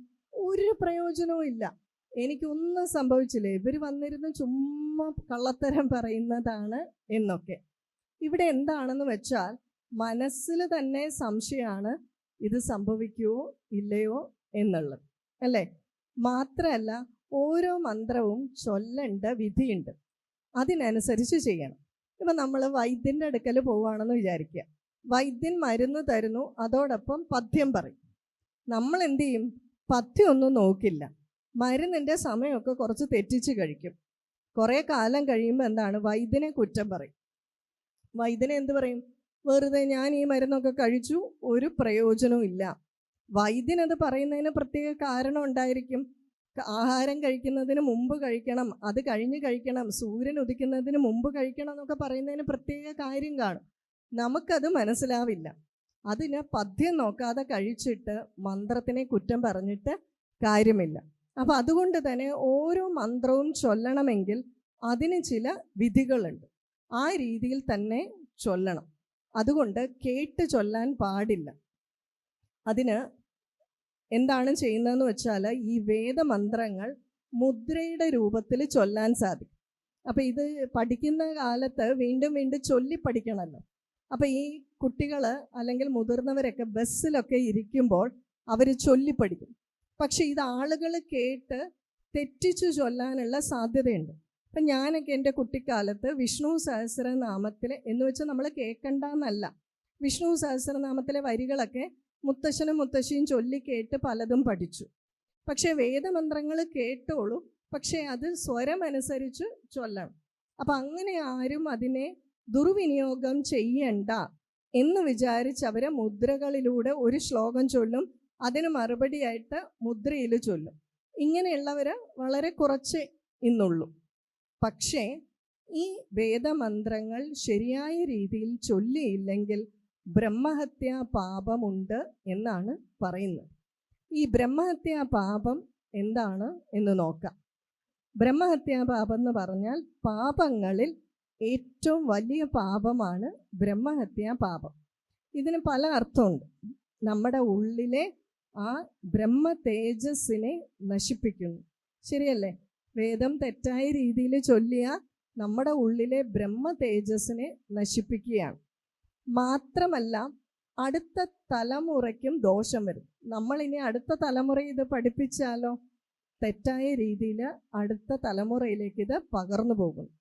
ഒരു പ്രയോജനവും ഇല്ല, എനിക്കൊന്നും സംഭവിച്ചില്ല, ഇവർ വന്നിരുന്ന് ചുമ്മാ കള്ളത്തരം പറയുന്നതാണ് എന്നൊക്കെ. ഇവിടെ എന്താണെന്ന് വെച്ചാൽ, മനസ്സിൽ തന്നെ സംശയമാണ് ഇത് സംഭവിക്കുമോ ഇല്ലയോ എന്നുള്ളത്, അല്ലേ? മാത്രമല്ല ഓരോ മന്ത്രവും ചൊല്ലേണ്ട വിധിയുണ്ട്, അതിനനുസരിച്ച് ചെയ്യണം. ഇപ്പം നമ്മൾ വൈദ്യൻ്റെ അടുക്കൽ പോവുകയാണെന്ന് വിചാരിക്കുക. വൈദ്യൻ മരുന്ന് തരുന്നു, അതോടൊപ്പം പഥ്യം പറയും. നമ്മൾ എന്ത് ചെയ്യും? പഥ്യം ഒന്നും നോക്കില്ല, മരുന്നിൻ്റെ സമയമൊക്കെ കുറച്ച് തെറ്റിച്ച് കഴിക്കും. കുറേ കാലം കഴിയുമ്പോൾ എന്താണ്, വൈദ്യനെ കുറ്റം പറയും. വൈദ്യനെ എന്ത് പറയും? വെറുതെ ഞാൻ ഈ മരുന്നൊക്കെ കഴിച്ചു, ഒരു പ്രയോജനവും ഇല്ല. വൈദ്യനത് പറയുന്നതിന് പ്രത്യേക കാരണം ഉണ്ടായിരിക്കും. ആഹാരം കഴിക്കുന്നതിന് മുമ്പ് കഴിക്കണം, അത് കഴിഞ്ഞ് കഴിക്കണം, സൂര്യൻ ഉദിക്കുന്നതിന് മുമ്പ് കഴിക്കണം എന്നൊക്കെ പറയുന്നതിന് പ്രത്യേക കാര്യം കാണും. നമുക്കത് മനസ്സിലാവില്ല. അതിന് പഥ്യം നോക്കാതെ കഴിച്ചിട്ട് മന്ത്രത്തിനെ കുറ്റം പറഞ്ഞിട്ട് കാര്യമില്ല. അപ്പം അതുകൊണ്ട് തന്നെ ഓരോ മന്ത്രവും ചൊല്ലണമെങ്കിൽ അതിന് ചില വിധികളുണ്ട്. ആ രീതിയിൽ തന്നെ ചൊല്ലണം. അതുകൊണ്ട് കേട്ട് ചൊല്ലാൻ പാടില്ല. അതിന് എന്താണ് ചെയ്യുന്നതെന്ന് വെച്ചാൽ, ഈ വേദമന്ത്രങ്ങൾ മുദ്രയുടെ രൂപത്തിൽ ചൊല്ലാൻ സാധിക്കും. അപ്പം ഇത് പഠിക്കുന്ന കാലത്ത് വീണ്ടും വീണ്ടും ചൊല്ലി പഠിക്കണമല്ലോ. അപ്പം ഈ കുട്ടികൾ അല്ലെങ്കിൽ മുതിർന്നവരൊക്കെ ബസ്സിലൊക്കെ ഇരിക്കുമ്പോൾ അവർ ചൊല്ലി പഠിക്കും. പക്ഷെ ഇത് ആളുകൾ കേട്ട് തെറ്റിച്ചു ചൊല്ലാനുള്ള സാധ്യതയുണ്ട്. അപ്പം ഞാനൊക്കെ എൻ്റെ കുട്ടിക്കാലത്ത് വിഷ്ണു സഹസ്രനാമത്തിലെ എന്ന് വെച്ചാൽ നമ്മൾ കേൾക്കണ്ടെന്നല്ല, വിഷ്ണു സഹസ്രനാമത്തിലെ വരികളൊക്കെ മുത്തശ്ശനും മുത്തശ്ശിയും ചൊല്ലി കേട്ട് പലതും പഠിച്ചു. പക്ഷേ വേദമന്ത്രങ്ങൾ കേട്ടോളൂ, പക്ഷേ അത് സ്വരമനുസരിച്ച് ചൊല്ലണം. അപ്പം അങ്ങനെ ആരും അതിനെ ദുർവിനിയോഗം ചെയ്യണ്ട എന്ന് വിചാരിച്ച് അവരെ മുദ്രകളിലൂടെ ഒരു ശ്ലോകം ചൊല്ലും, അതിന് മറുപടിയായിട്ട് മുദ്രയിൽ ചൊല്ലും. ഇങ്ങനെയുള്ളവർ വളരെ കുറച്ച് ഇന്നുള്ളൂ. പക്ഷേ ഈ വേദമന്ത്രങ്ങൾ ശരിയായ രീതിയിൽ ചൊല്ലിയില്ലെങ്കിൽ ബ്രഹ്മഹത്യാ പാപമുണ്ട് എന്നാണ് പറയുന്നത്. ഈ ബ്രഹ്മഹത്യാ പാപം എന്താണ് എന്ന് നോക്കാം. ബ്രഹ്മഹത്യാ പാപം എന്ന് പറഞ്ഞാൽ പാപങ്ങളിൽ ഏറ്റവും വലിയ പാപമാണ് ബ്രഹ്മഹത്യാ പാപം. ഇതിന് പല അർത്ഥമുണ്ട്. നമ്മുടെ ഉള്ളിലെ ആ ബ്രഹ്മ തേജസ്സിനെ നശിപ്പിക്കുന്നു. ശരിയല്ലേ? വേദം തെറ്റായ രീതിയിൽ ചൊല്ലിയ നമ്മുടെ ഉള്ളിലെ ബ്രഹ്മ തേജസ്സിനെ നശിപ്പിക്കുകയാണ്. മാത്രമല്ല അടുത്ത തലമുറയ്ക്കും ദോഷം വരും. നമ്മളിനി അടുത്ത തലമുറ ഇത് പഠിപ്പിച്ചാലോ, തെറ്റായ രീതിയിൽ അടുത്ത തലമുറയിലേക്ക് ഇത് പകർന്നു പോകുന്നു.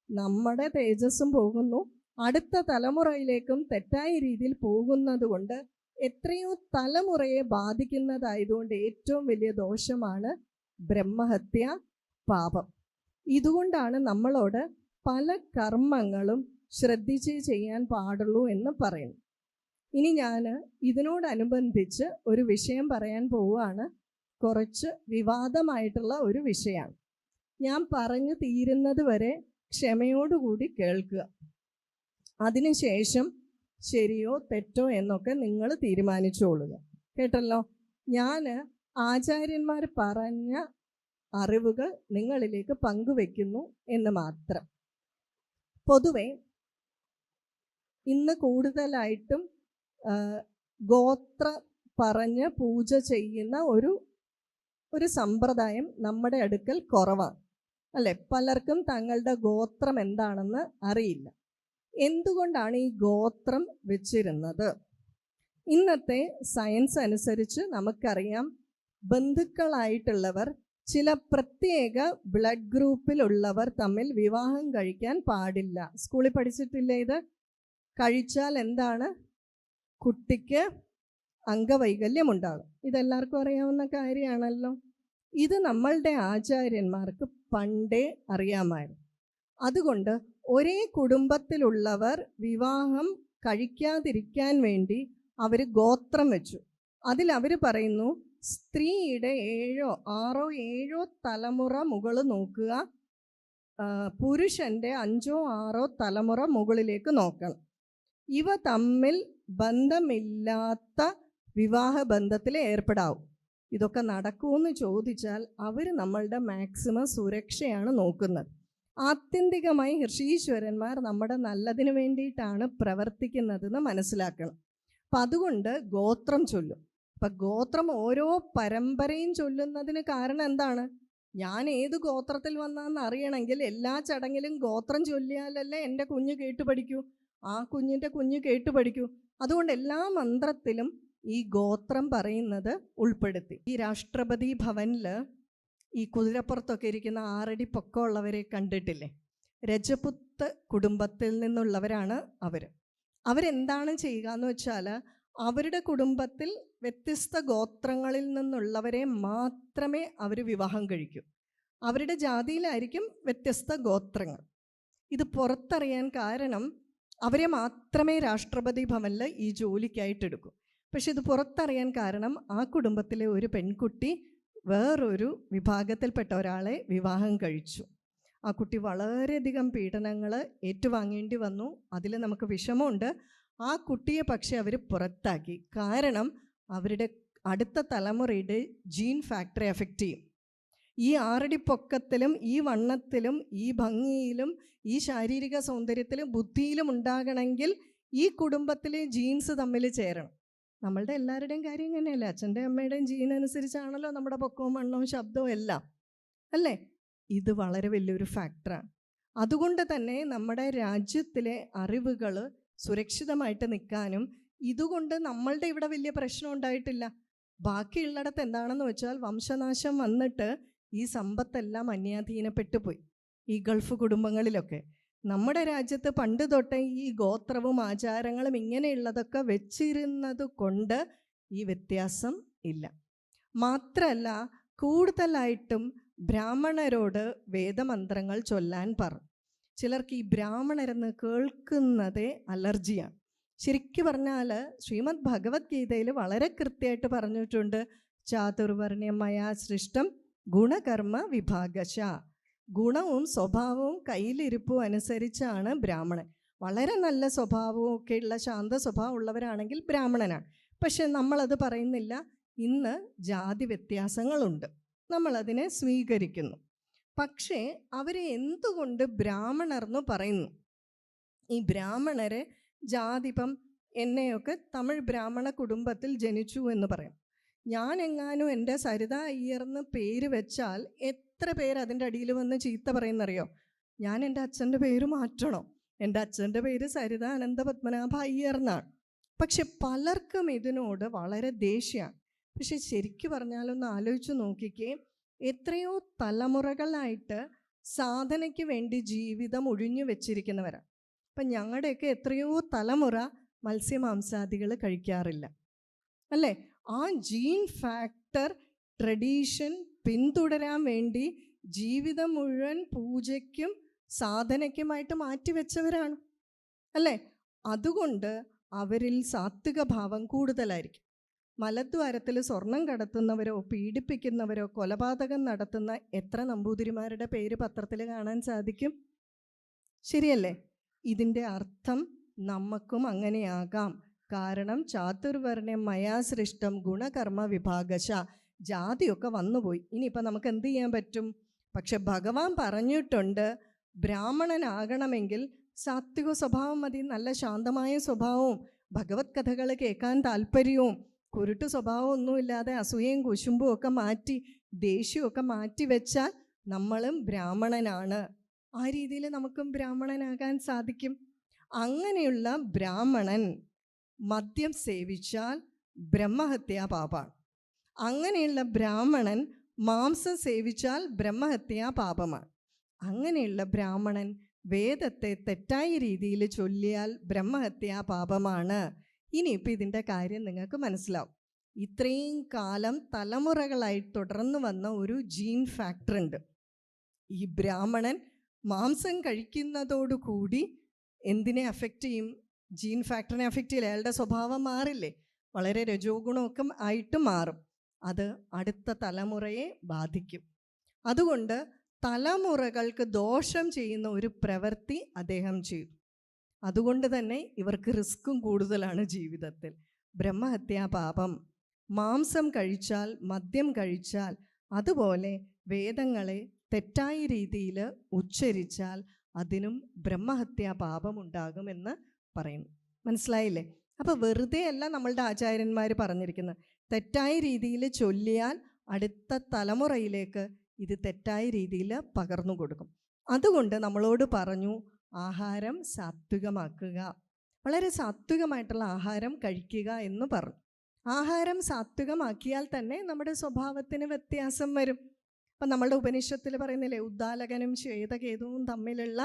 നമ്മുടെ തേജസ്സും പോകുന്നു, അടുത്ത തലമുറയിലേക്കും തെറ്റായ രീതിയിൽ പോകുന്നത് കൊണ്ട് എത്രയോ തലമുറയെ ബാധിക്കുന്നതായതുകൊണ്ട് ഏറ്റവും വലിയ ദോഷമാണ് ബ്രഹ്മഹത്യ പാപം. ഇതുകൊണ്ടാണ് നമ്മളോട് പല കർമ്മങ്ങളും ശ്രദ്ധിച്ച് ചെയ്യാൻ പാടുള്ളൂ എന്ന് പറയുന്നു. ഇനി ഞാൻ ഇതിനോടനുബന്ധിച്ച് ഒരു വിഷയം പറയാൻ പോവുകയാണ്. കുറച്ച് വിവാദമായിട്ടുള്ള ഒരു വിഷയമാണ്. ഞാൻ പറഞ്ഞു തീരുന്നത് വരെ ക്ഷമയോടുകൂടി കേൾക്കുക. അതിനുശേഷം ശരിയോ തെറ്റോ എന്നൊക്കെ നിങ്ങൾ തീരുമാനിച്ചോളുക. കേട്ടല്ലോ? ഞാൻ ആചാര്യന്മാർ പറഞ്ഞ അറിവുകൾ നിങ്ങളിലേക്ക് പങ്കുവെക്കുന്നു എന്ന് മാത്രം. പൊതുവെ ഇന്ന് കൂടുതലായിട്ടും ഗോത്ര പറഞ്ഞ് പൂജ ചെയ്യുന്ന ഒരു സമ്പ്രദായം നമ്മുടെ അടുക്കൽ കുറവാണ്, അല്ലേ? പലർക്കും തങ്ങളുടെ ഗോത്രം എന്താണെന്ന് അറിയില്ല. എന്തുകൊണ്ടാണ് ഈ ഗോത്രം വെച്ചിരുന്നത്? ഇന്നത്തെ സയൻസ് അനുസരിച്ച് നമുക്കറിയാം, ബന്ധുക്കളായിട്ടുള്ളവർ ചില പ്രത്യേക ബ്ലഡ് ഗ്രൂപ്പിലുള്ളവർ തമ്മിൽ വിവാഹം കഴിക്കാൻ പാടില്ല. സ്കൂളിൽ പഠിച്ചിട്ടില്ലേ ഇത്? കഴിച്ചാൽ എന്താണ്? കുട്ടിക്ക് അംഗവൈകല്യമുണ്ടാകും. ഇതെല്ലാവർക്കും അറിയാവുന്ന കാര്യമാണല്ലോ. ഇത് നമ്മളുടെ ആചാര്യന്മാർക്ക് പണ്ടേ അറിയാമായിരുന്നു. അതുകൊണ്ട് ഒരേ കുടുംബത്തിലുള്ളവർ വിവാഹം കഴിക്കാതിരിക്കാൻ വേണ്ടി അവർ ഗോത്രം വെച്ചു. അതിലവർ പറയുന്നു, സ്ത്രീയുടെ 6 or 7 തലമുറ മുകൾ നോക്കുക, പുരുഷൻ്റെ 5 or 6 തലമുറ മുകളിലേക്ക് നോക്കണം. ഇവ തമ്മിൽ ബന്ധമില്ലാത്ത വിവാഹ ബന്ധത്തിൽ ഏർപ്പെടാവും. ഇതൊക്കെ നടക്കുമെന്ന് ചോദിച്ചാൽ അവർ നമ്മളുടെ മാക്സിമം സുരക്ഷയാണ് നോക്കുന്നത്. ആത്യന്തികമായി ഋഷീശ്വരന്മാർ നമ്മുടെ നല്ലതിന് വേണ്ടിയിട്ടാണ് പ്രവർത്തിക്കുന്നതെന്ന് മനസ്സിലാക്കണം. അപ്പം അതുകൊണ്ട് ഗോത്രം ചൊല്ലും. അപ്പം ഗോത്രം ഓരോ പരമ്പരയും ചൊല്ലുന്നതിന് കാരണം എന്താണ്? ഞാൻ ഏത് ഗോത്രത്തിൽ വന്നാന്ന് അറിയണമെങ്കിൽ എല്ലാ ചടങ്ങിലും ഗോത്രം ചൊല്ലിയാലല്ലേ എൻ്റെ കുഞ്ഞ് കേട്ടു പഠിക്കൂ, ആ കുഞ്ഞിൻ്റെ കുഞ്ഞ് കേട്ടു പഠിക്കൂ. അതുകൊണ്ട് എല്ലാ മന്ത്രത്തിലും ഈ ഗോത്രം പറയുന്നത് ഉൾപ്പെടുത്തി. ഈ രാഷ്ട്രപതി ഭവനിൽ ഈ കുതിരപ്പുറത്തൊക്കെ ഇരിക്കുന്ന 6 അടി പൊക്കമുള്ളവരെ കണ്ടിട്ടില്ലേ? രജപുത്ത് കുടുംബത്തിൽ നിന്നുള്ളവരാണ് അവർ. അവരെന്താണ് ചെയ്യുക എന്ന് വെച്ചാൽ, അവരുടെ കുടുംബത്തിൽ വ്യത്യസ്ത ഗോത്രങ്ങളിൽ നിന്നുള്ളവരെ മാത്രമേ അവർ വിവാഹം കഴിക്കൂ. അവരുടെ ജാതിയിലായിരിക്കും വ്യത്യസ്ത ഗോത്രങ്ങൾ. ഇത് പുറത്തറിയാൻ കാരണം അവരെ മാത്രമേ രാഷ്ട്രപതി ഭവനിൽ ഈ ജോലിക്കായിട്ടെടുക്കൂ. പക്ഷെ ഇത് പുറത്തറിയാൻ കാരണം ആ കുടുംബത്തിലെ ഒരു പെൺകുട്ടി വേറൊരു വിഭാഗത്തിൽപ്പെട്ട ഒരാളെ വിവാഹം കഴിച്ചു. ആ കുട്ടി വളരെയധികം പീഡനങ്ങൾ ഏറ്റുവാങ്ങേണ്ടി വന്നു. അതിൽ നമുക്ക് വിഷമമുണ്ട്. ആ കുട്ടിയെ പക്ഷെ അവർ പുറത്താക്കി. കാരണം അവരുടെ അടുത്ത തലമുറയുടെ ജീൻ ഫാക്ടറി എഫക്റ്റ് ചെയ്യും. ഈ 6 അടി പൊക്കത്തിലും ഈ വണ്ണത്തിലും ഈ ഭംഗിയിലും ഈ ശാരീരിക സൗന്ദര്യത്തിലും ബുദ്ധിയിലും ഉണ്ടാകണമെങ്കിൽ ഈ കുടുംബത്തിലെ ജീൻസ് തമ്മിൽ ചേരണം. നമ്മളുടെ എല്ലാവരുടെയും കാര്യം ഇങ്ങനെയല്ലേ? അച്ഛൻ്റെ അമ്മയുടെയും ജീൻ അനുസരിച്ചാണല്ലോ നമ്മുടെ പൊക്കവും വണ്ണവും ശബ്ദവും എല്ലാം, അല്ലേ? ഇത് വളരെ വലിയൊരു ഫാക്ടറാണ്. അതുകൊണ്ട് തന്നെ നമ്മുടെ രാജ്യത്തിലെ അറിവുകൾ സുരക്ഷിതമായിട്ട് നിൽക്കാനും ഇതുകൊണ്ട് നമ്മളുടെ ഇവിടെ വലിയ പ്രശ്നം ഉണ്ടായിട്ടില്ല. ബാക്കിയുള്ളിടത്ത് എന്താണെന്ന് വെച്ചാൽ വംശനാശം വന്നിട്ട് ഈ സമ്പത്തെല്ലാം അന്യാധീനപ്പെട്ടു പോയി. ഈ ഗൾഫ് കുടുംബങ്ങളിലൊക്കെ നമ്മുടെ രാജ്യത്ത് പണ്ട് തൊട്ടേ ഈ ഗോത്രവും ആചാരങ്ങളും ഇങ്ങനെയുള്ളതൊക്കെ വെച്ചിരുന്നത് കൊണ്ട് ഈ വ്യത്യാസം ഇല്ല. മാത്രമല്ല, കൂടുതലായിട്ടും ബ്രാഹ്മണരോട് വേദമന്ത്രങ്ങൾ ചൊല്ലാൻ പറഞ്ഞു. ചിലർക്ക് ഈ ബ്രാഹ്മണരെന്ന് കേൾക്കുന്നതേ അലർജിയാണ്. ശരിക്കും പറഞ്ഞാൽ ശ്രീമദ് ഭഗവത്ഗീതയിൽ വളരെ കൃത്യമായിട്ട് പറഞ്ഞിട്ടുണ്ട്, ചാതുർവർണ്ണ്യമയാ സൃഷ്ടം ഗുണകർമ്മ വിഭാഗശ. ഗുണവും സ്വഭാവവും കയ്യിലിരിപ്പും അനുസരിച്ചാണ് ബ്രാഹ്മണൻ. വളരെ നല്ല സ്വഭാവവും ഒക്കെയുള്ള ശാന്ത സ്വഭാവം ഉള്ളവരാണെങ്കിൽ ബ്രാഹ്മണനാണ്. പക്ഷെ നമ്മളത് പറയുന്നില്ല. ഇന്ന് ജാതി വ്യത്യാസങ്ങളുണ്ട്, നമ്മളതിനെ സ്വീകരിക്കുന്നു. പക്ഷേ അവരെ എന്തുകൊണ്ട് ബ്രാഹ്മണർ എന്ന് പറയുന്നു? ഈ ബ്രാഹ്മണരെ ജാതിപ്പം എന്നെയൊക്കെ തമിഴ് ബ്രാഹ്മണ കുടുംബത്തിൽ ജനിച്ചു എന്ന് പറയും. ഞാനെങ്ങാനും എൻ്റെ സരിത അയ്യർന്ന് പേര് വെച്ചാൽ എത്ര പേര് അതിൻ്റെ അടിയിൽ വന്ന് ചീത്ത പറയുന്നറിയോ? ഞാൻ എൻ്റെ അച്ഛൻ്റെ പേര് മാറ്റണോ? എൻ്റെ അച്ഛൻ്റെ പേര് സരിത അനന്ത പത്മനാഭ അയ്യർ എന്നാണ്. പക്ഷെ പലർക്കും ഇതിനോട് വളരെ ദേഷ്യമാണ്. പക്ഷെ ശരിക്കും പറഞ്ഞാലൊന്ന് ആലോചിച്ച് നോക്കിക്കേ, എത്രയോ തലമുറകളായിട്ട് സാധനയ്ക്ക് വേണ്ടി ജീവിതം ഒഴിഞ്ഞു വെച്ചിരിക്കുന്നവരാണ്. അപ്പം ഞങ്ങളുടെയൊക്കെ എത്രയോ തലമുറ മത്സ്യമാംസാദികൾ കഴിക്കാറില്ല, അല്ലേ? ആ ജീൻ ഫാക്ടർ ട്രഡീഷൻ പിന്തുടരാൻ വേണ്ടി ജീവിതം മുഴുവൻ പൂജയ്ക്കും സാധനയ്ക്കുമായിട്ട് മാറ്റിവെച്ചവരാണ്, അല്ലേ? അതുകൊണ്ട് അവരിൽ സാത്വിക ഭാവം കൂടുതലായിരിക്കും. മലദ്വാരത്തിൽ സ്വർണം കടത്തുന്നവരോ പീഡിപ്പിക്കുന്നവരോ കൊലപാതകം നടത്തുന്ന എത്ര നമ്പൂതിരിമാരുടെ പേര് പത്രത്തിൽ കാണാൻ സാധിക്കും? ശരിയല്ലേ? ഇതിൻ്റെ അർത്ഥം നമുക്കും അങ്ങനെയാകാം. കാരണം ചാതുർവർണ്ണ്യം മയാ സൃഷ്ടം ഗുണകർമ്മ വിഭാഗശ. ജാതിയൊക്കെ വന്നുപോയി, ഇനിയിപ്പോൾ നമുക്ക് എന്ത് ചെയ്യാൻ പറ്റും? പക്ഷെ ഭഗവാൻ പറഞ്ഞിട്ടുണ്ട്, ബ്രാഹ്മണനാകണമെങ്കിൽ സാത്വിക സ്വഭാവം മതി. നല്ല ശാന്തമായ സ്വഭാവവും ഭഗവത് കഥകൾ കേൾക്കാൻ താല്പര്യവും കുരുട്ട് സ്വഭാവം ഒന്നുമില്ലാതെ അസൂയയും കുശുമ്പും ഒക്കെ മാറ്റി ദേഷ്യമൊക്കെ മാറ്റി വെച്ചാൽ നമ്മളും ബ്രാഹ്മണനാണ്. ആ രീതിയിൽ നമുക്കും ബ്രാഹ്മണനാകാൻ സാധിക്കും. അങ്ങനെയുള്ള ബ്രാഹ്മണൻ മദ്യം സേവിച്ചാൽ ബ്രഹ്മഹത്യാ പാപമാണ്. അങ്ങനെയുള്ള ബ്രാഹ്മണൻ മാംസം സേവിച്ചാൽ ബ്രഹ്മഹത്യാ പാപമാണ്. അങ്ങനെയുള്ള ബ്രാഹ്മണൻ വേദത്തെ തെറ്റായ രീതിയിൽ ചൊല്ലിയാൽ ബ്രഹ്മഹത്യാ പാപമാണ്. ഇനിയിപ്പോൾ ഇതിൻ്റെ കാര്യം നിങ്ങൾക്ക് മനസ്സിലാവും. ഇത്രയും കാലം തലമുറകളായി തുടർന്നു വന്ന ഒരു ജീൻ ഫാക്ടർ ഉണ്ട്. ഈ ബ്രാഹ്മണൻ മാംസം കഴിക്കുന്നതോടുകൂടി എന്തിനെ അഫക്റ്റ് ചെയ്യും? ജീൻ ഫാക്ടറിനെ അഫക്റ്റ് ചെയ്യില്ല. അയാളുടെ സ്വഭാവം മാറില്ലേ? വളരെ രജോ ഗുണമൊക്കെ ആയിട്ട് മാറും. അത് അടുത്ത തലമുറയെ ബാധിക്കും. അതുകൊണ്ട് തലമുറകൾക്ക് ദോഷം ചെയ്യുന്ന ഒരു പ്രവൃത്തി അദ്ദേഹം ചെയ്തു. അതുകൊണ്ട് തന്നെ ഇവർക്ക് റിസ്ക്കും കൂടുതലാണ് ജീവിതത്തിൽ. ബ്രഹ്മഹത്യാ പാപം, മാംസം കഴിച്ചാൽ, മദ്യം കഴിച്ചാൽ, അതുപോലെ വേദങ്ങളെ തെറ്റായ രീതിയിൽ ഉച്ചരിച്ചാൽ അതിനും ബ്രഹ്മഹത്യാ പാപമുണ്ടാകുമെന്ന് പറയുന്നു. മനസ്സിലായില്ലേ? അപ്പോൾ വെറുതെ അല്ല നമ്മളുടെ ആചാര്യന്മാർ പറഞ്ഞിരിക്കുന്നത്. തെറ്റായ രീതിയിൽ ചൊല്ലിയാൽ അടുത്ത തലമുറയിലേക്ക് ഇത് തെറ്റായ രീതിയിൽ പകർന്നു കൊടുക്കും. അതുകൊണ്ട് നമ്മളോട് പറഞ്ഞു, ആഹാരം സാത്വികമാക്കുക, വളരെ സാത്വികമായിട്ടുള്ള ആഹാരം കഴിക്കുക എന്ന് പറഞ്ഞു. ആഹാരം സാത്വികമാക്കിയാൽ തന്നെ നമ്മുടെ സ്വഭാവത്തിന് വ്യത്യാസം വരും. അപ്പം നമ്മളുടെ ഉപനിഷത്തിൽ പറയുന്നില്ലേ, ഉദ്ദാലകനും ശ്വേതകേതുവും തമ്മിലുള്ള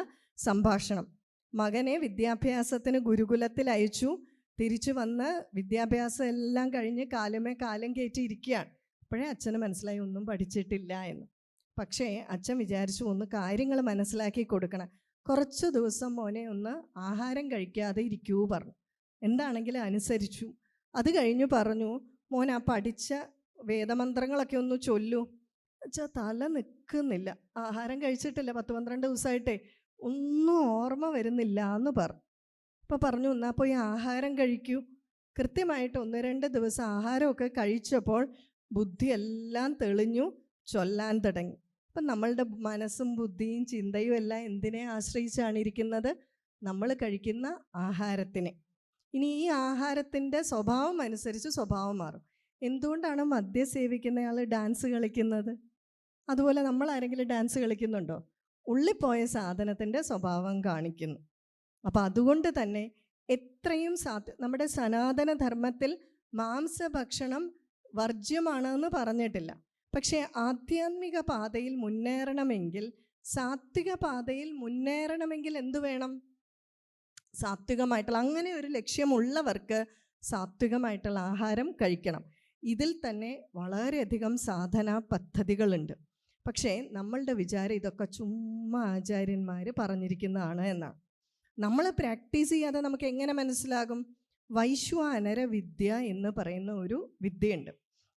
സംഭാഷണം. മകനെ വിദ്യാഭ്യാസത്തിന് ഗുരുകുലത്തിൽ അയച്ചു. തിരിച്ചു വന്ന് വിദ്യാഭ്യാസം എല്ലാം കഴിഞ്ഞ് കാലുമേ കാലം കയറ്റി ഇരിക്കുകയാണ്. അപ്പോഴേ അച്ഛന് മനസ്സിലായി ഒന്നും പഠിച്ചിട്ടില്ല എന്ന്. പക്ഷേ അച്ഛൻ വിചാരിച്ചു ഒന്ന് കാര്യങ്ങൾ മനസ്സിലാക്കി കൊടുക്കണം. കുറച്ച് ദിവസം മോനെ ഒന്ന് ആഹാരം കഴിക്കാതെ ഇരിക്കൂ പറഞ്ഞു. എന്താണെങ്കിലും അനുസരിച്ചു. അത് കഴിഞ്ഞ് പറഞ്ഞു, മോൻ ആ പഠിച്ച വേദമന്ത്രങ്ങളൊക്കെ ഒന്ന് ചൊല്ലൂ. അച്ഛാ തല നിൽക്കുന്നില്ല, ആഹാരം കഴിച്ചിട്ടില്ല 10-12 ദിവസമായിട്ടേ, ഒന്നും ഓർമ്മ വരുന്നില്ല എന്ന് പറഞ്ഞു. അപ്പോൾ പറഞ്ഞു, എന്നാൽ പോയി ആഹാരം കഴിക്കൂ. കൃത്യമായിട്ട് 1-2 ദിവസം ആഹാരമൊക്കെ കഴിച്ചപ്പോൾ ബുദ്ധിയെല്ലാം തെളിഞ്ഞു, ചൊല്ലാൻ തുടങ്ങി. അപ്പം നമ്മളുടെ മനസ്സും ബുദ്ധിയും ചിന്തയും എല്ലാം എന്തിനെ ആശ്രയിച്ചാണ് ഇരിക്കുന്നത്? നമ്മൾ കഴിക്കുന്ന ആഹാരത്തിനെ. ഇനി ഈ ആഹാരത്തിൻ്റെ സ്വഭാവം അനുസരിച്ച് സ്വഭാവം മാറും. എന്തുകൊണ്ടാണ് മദ്യം സേവിക്കുന്നയാൾ ഡാൻസ് കളിക്കുന്നത്? അതുപോലെ നമ്മൾ ആരെങ്കിലും ഡാൻസ് കളിക്കുന്നുണ്ടോ? ഉള്ളിപ്പോയ സാധനത്തിൻ്റെ സ്വഭാവം കാണിക്കുന്നു. അപ്പം അതുകൊണ്ട് തന്നെ എത്രയും നമ്മുടെ സനാതന ധർമ്മത്തിൽ മാംസഭക്ഷണം വർജ്യമാണെന്ന് പറഞ്ഞിട്ടില്ല. പക്ഷേ ആധ്യാത്മിക പാതയിൽ മുന്നേറണമെങ്കിൽ, സാത്വിക പാതയിൽ മുന്നേറണമെങ്കിൽ എന്തു വേണം? സാത്വികമായിട്ടുള്ള, അങ്ങനെ ഒരു ലക്ഷ്യമുള്ളവർക്ക് സാത്വികമായിട്ടുള്ള ആഹാരം കഴിക്കണം. ഇതിൽ തന്നെ വളരെയധികം സാധനാ പദ്ധതികളുണ്ട്. പക്ഷേ നമ്മളുടെ വിചാരം ഇതൊക്കെ ചുമ്മാ ആചാര്യന്മാർ പറഞ്ഞിരിക്കുന്നതാണ് എന്നാണ്. നമ്മൾ പ്രാക്ടീസ് ചെയ്യാതെ നമുക്ക് എങ്ങനെ മനസ്സിലാകും? വൈശ്വാനര വിദ്യ എന്ന് പറയുന്ന ഒരു വിദ്യയുണ്ട്.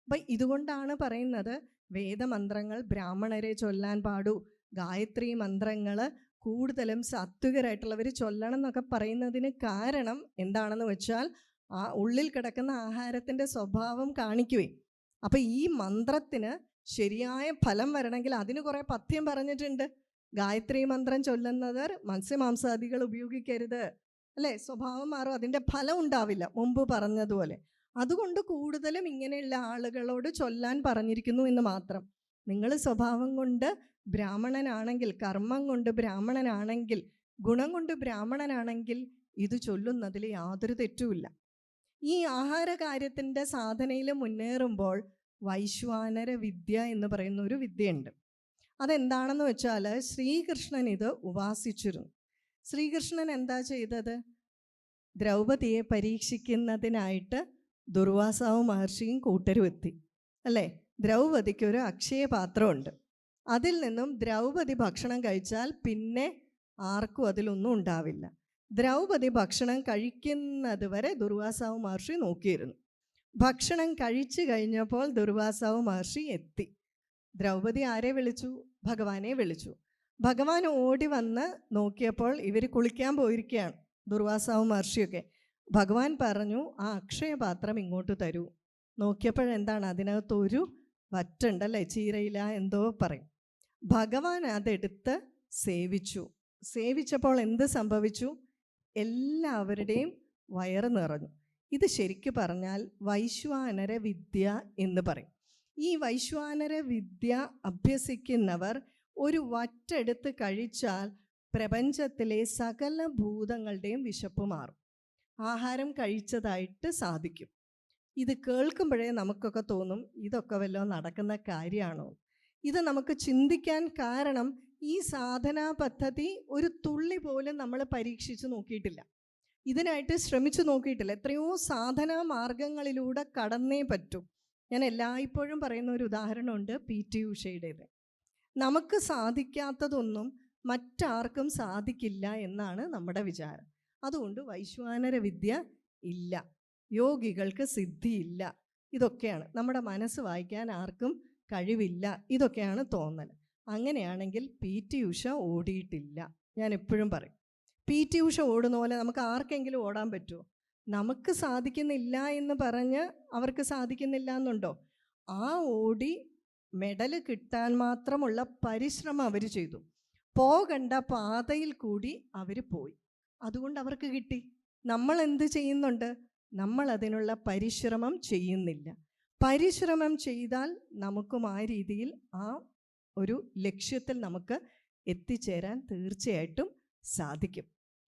അപ്പം ഇതുകൊണ്ടാണ് പറയുന്നത് വേദമന്ത്രങ്ങൾ ബ്രാഹ്മണരെ ചൊല്ലാൻ പാടൂ, ഗായത്രി മന്ത്രങ്ങൾ കൂടുതലും സാത്വികരായിട്ടുള്ളവർ ചൊല്ലണം എന്നൊക്കെ പറയുന്നതിന് കാരണം എന്താണെന്ന് വെച്ചാൽ ആ ഉള്ളിൽ കിടക്കുന്ന ആഹാരത്തിൻ്റെ സ്വഭാവം കാണിക്കുകയും. അപ്പം ഈ മന്ത്രത്തിന് ശരിയായ ഫലം വരണമെങ്കിൽ അതിന് കുറേ പഥ്യം പറഞ്ഞിട്ടുണ്ട്. ഗായത്രി മന്ത്രം ചൊല്ലുന്നവർ മത്സ്യമാംസാദികൾ ഉപയോഗിക്കരുത്, അല്ലേ? സ്വഭാവം മാറും, അതിൻ്റെ ഫലം ഉണ്ടാവില്ല, മുമ്പ് പറഞ്ഞതുപോലെ. അതുകൊണ്ട് കൂടുതലും ഇങ്ങനെയുള്ള ആളുകളോട് ചൊല്ലാൻ പറഞ്ഞിരിക്കുന്നു എന്ന് മാത്രം. നിങ്ങൾ സ്വഭാവം കൊണ്ട് ബ്രാഹ്മണനാണെങ്കിൽ, കർമ്മം കൊണ്ട് ബ്രാഹ്മണനാണെങ്കിൽ, ഗുണം കൊണ്ട് ബ്രാഹ്മണനാണെങ്കിൽ ഇത് ചൊല്ലുന്നതിൽ യാതൊരു തെറ്റുമില്ല. ഈ ആഹാര കാര്യത്തിൻ്റെ സാധനയിൽ മുന്നേറുമ്പോൾ വൈശ്വാനര വിദ്യ എന്ന് പറയുന്ന ഒരു വിദ്യയുണ്ട്. അതെന്താണെന്ന് വെച്ചാൽ ശ്രീകൃഷ്ണൻ ഇത് ഉപാസിച്ചിരുന്നു. ശ്രീകൃഷ്ണൻ എന്താ ചെയ്തത്? ദ്രൗപദിയെ പരീക്ഷിക്കുന്നതിനായിട്ട് ദുർവാസാവ് മഹർഷിയും കൂട്ടരും എത്തി, അല്ലേ? ദ്രൗപദിക്ക് ഒരു അക്ഷയപാത്രമുണ്ട്. അതിൽ നിന്നും ദ്രൗപദി ഭക്ഷണം കഴിച്ചാൽ പിന്നെ ആർക്കും അതിലൊന്നും ഉണ്ടാവില്ല. ദ്രൗപദി ഭക്ഷണം കഴിക്കുന്നത് വരെ ദുർവാസാവ് മഹർഷി നോക്കിയിരുന്നു. ഭക്ഷണം കഴിച്ചു കഴിഞ്ഞപ്പോൾ ദുർവാസാവ് മഹർഷി എത്തി. ദ്രൗപദി ആരെ വിളിച്ചു? ഭഗവാനെ വിളിച്ചു. ഭഗവാൻ ഓടി വന്ന് നോക്കിയപ്പോൾ ഇവർ കുളിക്കാൻ പോയിരിക്കുകയാണ്, ദുർവാസാവ് മഹർഷിയൊക്കെ. ഭഗവാൻ പറഞ്ഞു, ആ അക്ഷയപാത്രം ഇങ്ങോട്ട് തരൂ. നോക്കിയപ്പോഴെന്താണ്? അതിനകത്തൊരു വറ്റുണ്ടല്ലേ, ചീരയില എന്തോ പറയും. ഭഗവാൻ അതെടുത്ത് സേവിച്ചു. സേവിച്ചപ്പോൾ എന്ത് സംഭവിച്ചു? എല്ലാവരുടെയും വയറ് നിറഞ്ഞു. ഇത് ശരിക്കു പറഞ്ഞാൽ വൈശ്വാനര വിദ്യ എന്ന് പറയും. ഈ വൈശ്വാനര വിദ്യ അഭ്യസിക്കുന്നവർ ഒരു വറ്റെടുത്ത് കഴിച്ചാൽ പ്രപഞ്ചത്തിലെ സകല ഭൂതങ്ങളുടെയും വിശപ്പ് മാറും, ആഹാരം കഴിച്ചതായിട്ട് സാധിക്കും. ഇത് കേൾക്കുമ്പോഴേ നമുക്കൊക്കെ തോന്നും ഇതൊക്കെ വല്ലതും നടക്കുന്ന കാര്യമാണോ? ഇത് നമുക്ക് ചിന്തിക്കാൻ കാരണം ഈ സാധനാ പദ്ധതി ഒരു തുള്ളി പോലും നമ്മൾ പരീക്ഷിച്ച് നോക്കിയിട്ടില്ല, ഇതിനായിട്ട് ശ്രമിച്ചു നോക്കിയിട്ടില്ല. എത്രയോ സാധനാ മാർഗങ്ങളിലൂടെ കടന്നേ പറ്റൂ. ഞാൻ എല്ലായ്പ്പോഴും പറയുന്ന ഒരു ഉദാഹരണമുണ്ട്, PT ഉഷയുടേത്. നമുക്ക് സാധിക്കാത്തതൊന്നും മറ്റാർക്കും സാധിക്കില്ല എന്നാണ് നമ്മുടെ വിചാരം. അതുകൊണ്ട് വൈശ്വാനര വിദ്യ ഇല്ല, യോഗികൾക്ക് സിദ്ധിയില്ല, ഇതൊക്കെയാണ്. നമ്മുടെ മനസ്സ് വായിക്കാൻ ആർക്കും കഴിവില്ല, ഇതൊക്കെയാണ് തോന്നൽ. അങ്ങനെയാണെങ്കിൽ PT ഉഷ ഓടിയിട്ടില്ല. ഞാൻ എപ്പോഴും പറയും, PT ഉഷ ഓടുന്ന പോലെ നമുക്ക് ആർക്കെങ്കിലും ഓടാൻ പറ്റുമോ? നമുക്ക് സാധിക്കുന്നില്ല എന്ന് പറഞ്ഞ് അവർക്ക് സാധിക്കുന്നില്ല എന്നുണ്ടോ? ആ ഓടി മെഡൽ കിട്ടാൻ മാത്രമുള്ള പരിശ്രമം അവർ ചെയ്തു. പോകണ്ട പാതയിൽ കൂടി അവർ പോയി, അതുകൊണ്ട് അവർക്ക് കിട്ടി. നമ്മൾ എന്ത് ചെയ്യുന്നുണ്ട്? നമ്മൾ അതിനുള്ള പരിശ്രമം ചെയ്യുന്നില്ല. പരിശ്രമം ചെയ്താൽ നമുക്കും ആ രീതിയിൽ ആ ഒരു ലക്ഷ്യത്തിൽ നമുക്ക് എത്തിച്ചേരാൻ തീർച്ചയായിട്ടും സാധിക്കും.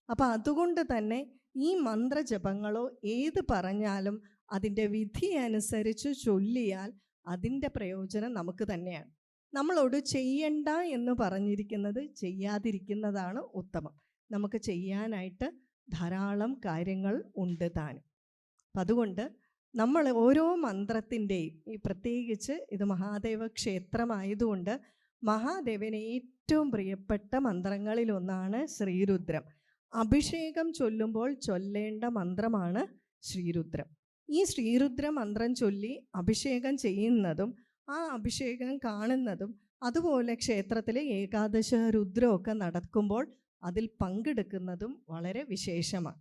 അപ്പം അതുകൊണ്ട് തന്നെ ഈ മന്ത്രജപങ്ങളോ ഏത് പറഞ്ഞാലും അതിൻ്റെ വിധി അനുസരിച്ച് ചൊല്ലിയാൽ അതിൻ്റെ പ്രയോജനം നമുക്ക് തന്നെയാണ്. നമ്മളോട് ചെയ്യണ്ട എന്ന് പറഞ്ഞിരിക്കുന്നത് ചെയ്യാതിരിക്കുന്നതാണ് ഉത്തമം. നമുക്ക് ചെയ്യാനായിട്ട് ധാരാളം കാര്യങ്ങൾ ഉണ്ട് താനും. അപ്പം അതുകൊണ്ട് നമ്മൾ ഓരോ മന്ത്രത്തിൻ്റെയും, ഈ പ്രത്യേകിച്ച് ഇത് മഹാദേവ ക്ഷേത്രമായതുകൊണ്ട് മഹാദേവന് ഏറ്റവും പ്രിയപ്പെട്ട മന്ത്രങ്ങളിലൊന്നാണ് ശ്രീരുദ്രം. അഭിഷേകം ചൊല്ലുമ്പോൾ ചൊല്ലേണ്ട മന്ത്രമാണ് ശ്രീരുദ്രം. ഈ ശ്രീരുദ്ര മന്ത്രം ചൊല്ലി അഭിഷേകം ചെയ്യുന്നതും ആ അഭിഷേകം കാണുന്നതും അതുപോലെ ക്ഷേത്രത്തിലെ ഏകാദശ രുദ്രമൊക്കെ നടക്കുമ്പോൾ അതിൽ പങ്കെടുക്കുന്നതും വളരെ വിശേഷമാണ്.